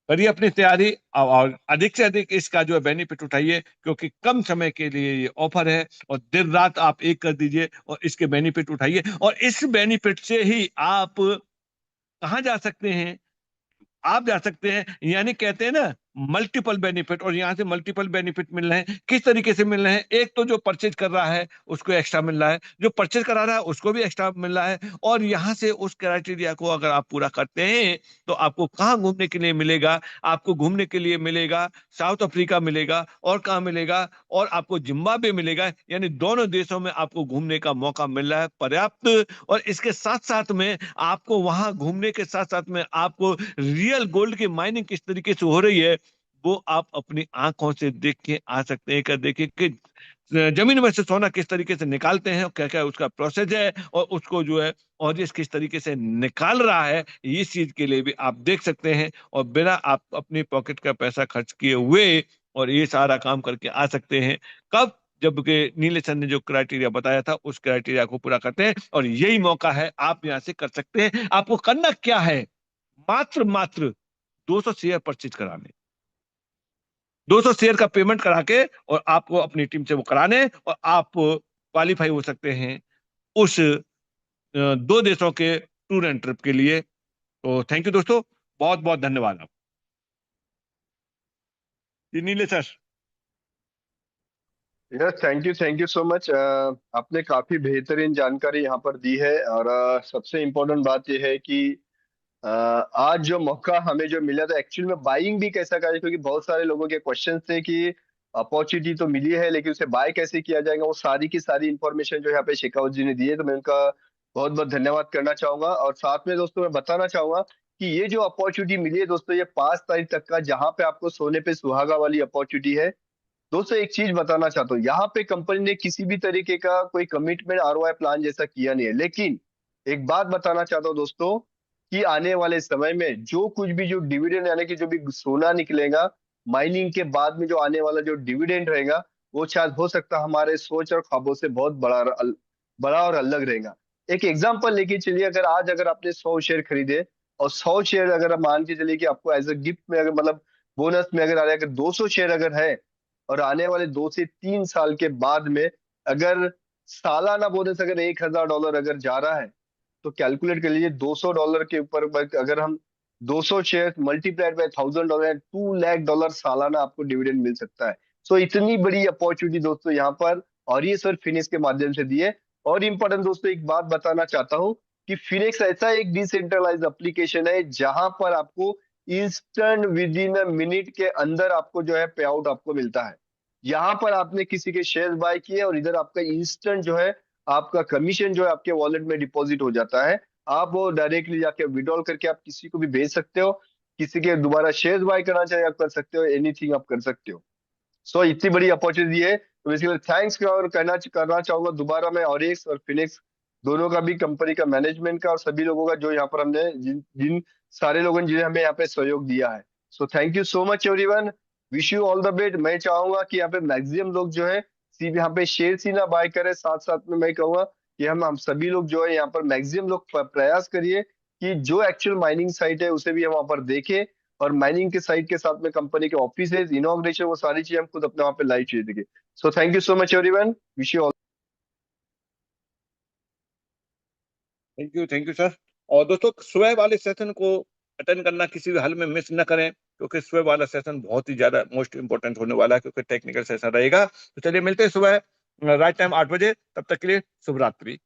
करिए अपनी तैयारी, और अधिक से अधिक इसका जो है बेनिफिट उठाइए, क्योंकि कम समय के लिए ये ऑफर है, और दिन रात आप एक कर दीजिए और इसके बेनिफिट उठाइए। और इस बेनिफिट से ही आप कहाँ जा सकते हैं? आप जा सकते हैं, यानी कहते हैं ना मल्टीपल बेनिफिट, और यहाँ से मल्टीपल बेनिफिट मिल रहे हैं। किस तरीके से मिल रहे हैं? एक तो जो परचेज कर रहा है उसको एक्स्ट्रा मिल रहा है, जो परचेज करा रहा है उसको भी एक्स्ट्रा मिल रहा है, और यहाँ से उस क्राइटेरिया को अगर आप पूरा करते हैं तो आपको कहाँ घूमने के लिए मिलेगा? आपको घूमने के लिए मिलेगा साउथ अफ्रीका मिलेगा, और कहाँ मिलेगा? और आपको जिम्बाब्वे मिलेगा। यानी दोनों देशों में आपको घूमने का मौका मिल रहा है पर्याप्त। और इसके साथ साथ में आपको वहां घूमने के साथ साथ में आपको रियल गोल्ड की माइनिंग किस तरीके से हो रही है वो आप अपनी आंखों से देख के आ सकते हैं। क्या देखिए कि जमीन में से सोना किस तरीके से निकालते हैं, क्या क्या उसका प्रोसेस है, और उसको जो है और इस किस तरीके से निकाल रहा है, इस चीज के लिए भी आप देख सकते हैं, और बिना आप अपनी पॉकेट का पैसा खर्च किए हुए और ये सारा काम करके आ सकते हैं। कब? जबकि नीले सर ने जो क्राइटेरिया बताया था उस क्राइटेरिया को पूरा करते हैं, और यही मौका है, आप यहां से कर सकते हैं। आपको करना क्या है? मात्र मात्र 200 शेयर परचेज कराने, 200 शेयर का पेमेंट करा के, और आपको अपनी टीम से वो कराने, और आप क्वालिफाई हो सकते हैं उस 2 देशों के टूर एंड ट्रिप के लिए। तो थैंक यू दोस्तों, बहुत बहुत धन्यवाद आप जी। नीले sir. Yes, thank you so much. आपने काफी बेहतरीन जानकारी यहाँ पर दी है, और सबसे इम्पोर्टेंट बात यह है कि आज जो मौका हमें जो मिला था एक्चुअल में बाइंग भी कैसा करें, क्योंकि बहुत सारे लोगों के क्वेश्चन थे कि अपॉर्चुनिटी तो मिली है लेकिन उसे बाय कैसे किया जाएगा, वो सारी की सारी इंफॉर्मेशन जो यहाँ पे शेखावत जी ने दी है, तो मैं उनका बहुत बहुत धन्यवाद करना चाहूंगा। और साथ में दोस्तों मैं बताना चाहूंगा कि ये जो अपॉर्चुनिटी मिली है दोस्तों, ये 5 तारीख तक का, जहाँ पे आपको सोने पे सुहागा वाली अपॉर्चुनिटी है। दोस्तों एक चीज बताना चाहता हूँ, यहाँ पे कंपनी ने किसी भी तरीके का कोई कमिटमेंट आरओआई प्लान जैसा किया नहीं है, लेकिन एक बात बताना चाहता हूँ दोस्तों कि आने वाले समय में जो कुछ भी, जो डिविडेंड यानी कि जो भी सोना निकलेगा माइनिंग के बाद में, जो आने वाला जो डिविडेंड रहेगा, वो शायद हो सकता है हमारे सोच और ख्वाबों से बहुत बड़ा और अलग रहेगा। एक एग्जाम्पल लेके चलिए, अगर आज अगर आपने 100 शेयर खरीदे, और 100 शेयर अगर आप मान के चलिए कि आपको एज अ गिफ्ट में, अगर मतलब बोनस में अगर आ रहा है, अगर 200 शेयर अगर है, और आने वाले 2 से 3 साल के बाद में अगर सालाना बोनस अगर $1,000 अगर जा रहा है, तो कैलकुलेट कर लीजिए $200 के ऊपर अगर हम 200 शेयर मल्टीप्लाइड बाय $1,000, $2 लाख सालाना आपको डिविडेंड मिल सकता है। सो इतनी बड़ी अपॉर्चुनिटी दोस्तों यहाँ पर और ये सर फिनिक्स के माध्यम से दी है। और इम्पोर्टेंट दोस्तों एक बात बताना चाहता हूँ कि फिनिक्स ऐसा एक डिसेंट्रलाइज एप्लीकेशन है जहां पर आपको instant with in a minute के अंदर आपको जो है पे आउट आपको मिलता है। यहाँ पर आपने किसी के शेयर बाय किए और इधर आपका इंस्टेंट जो है आपका कमीशन जो है आपके वॉलेट में डिपॉजिट हो जाता है। आप वो डायरेक्टली जाके विड्रॉल करके आप किसी को भी भेज सकते हो, किसी के दोबारा शेयर बाय करना चाहे आप कर सकते हो, एनीथिंग आप कर सकते हो। सो इतनी बड़ी अपॉर्चुनिटी है, तो बेसिकली थैंक्स और करना चाहूंगा दोबारा मैं ऑरिक्स और फिनिक्स दोनों का भी, कंपनी का मैनेजमेंट का और सभी लोगों का जो यहाँ पर हमने जिन जिन सारे लोगों ने जिन्हें हमें यहाँ पे सहयोग दिया है। So thank you so much everyone, wish you all the best. मैं चाहूंगा कि यहाँ पे मैक्सिमम लोग जो है सिर्फ यहाँ पे शेयर ही ना बाय करें, साथ साथ में मैं कहूंगा कि हम सभी लोग जो है यहाँ पर मैक्सिमम लोग प्रयास करिए कि जो एक्चुअल माइनिंग साइट है उसे भी हम वहाँ पर देखें, और माइनिंग के साइट के साथ में कंपनी के ऑफिस इनॉग्रेशन वो सारी चीजें हम खुद अपने वहाँ पे लाइव चीज देखें। So thank you so much everyone, wish you all. Thank you sir. और दोस्तों सुबह वाले सेशन को अटेंड करना किसी भी हाल में मिस न करें, क्योंकि सुबह वाला सेशन बहुत ही ज्यादा मोस्ट इंपोर्टेंट होने वाला है, क्योंकि टेक्निकल सेशन रहेगा। तो चलिए मिलते हैं सुबह राइट टाइम 8 बजे, तब तक के लिए शुभ रात्रि।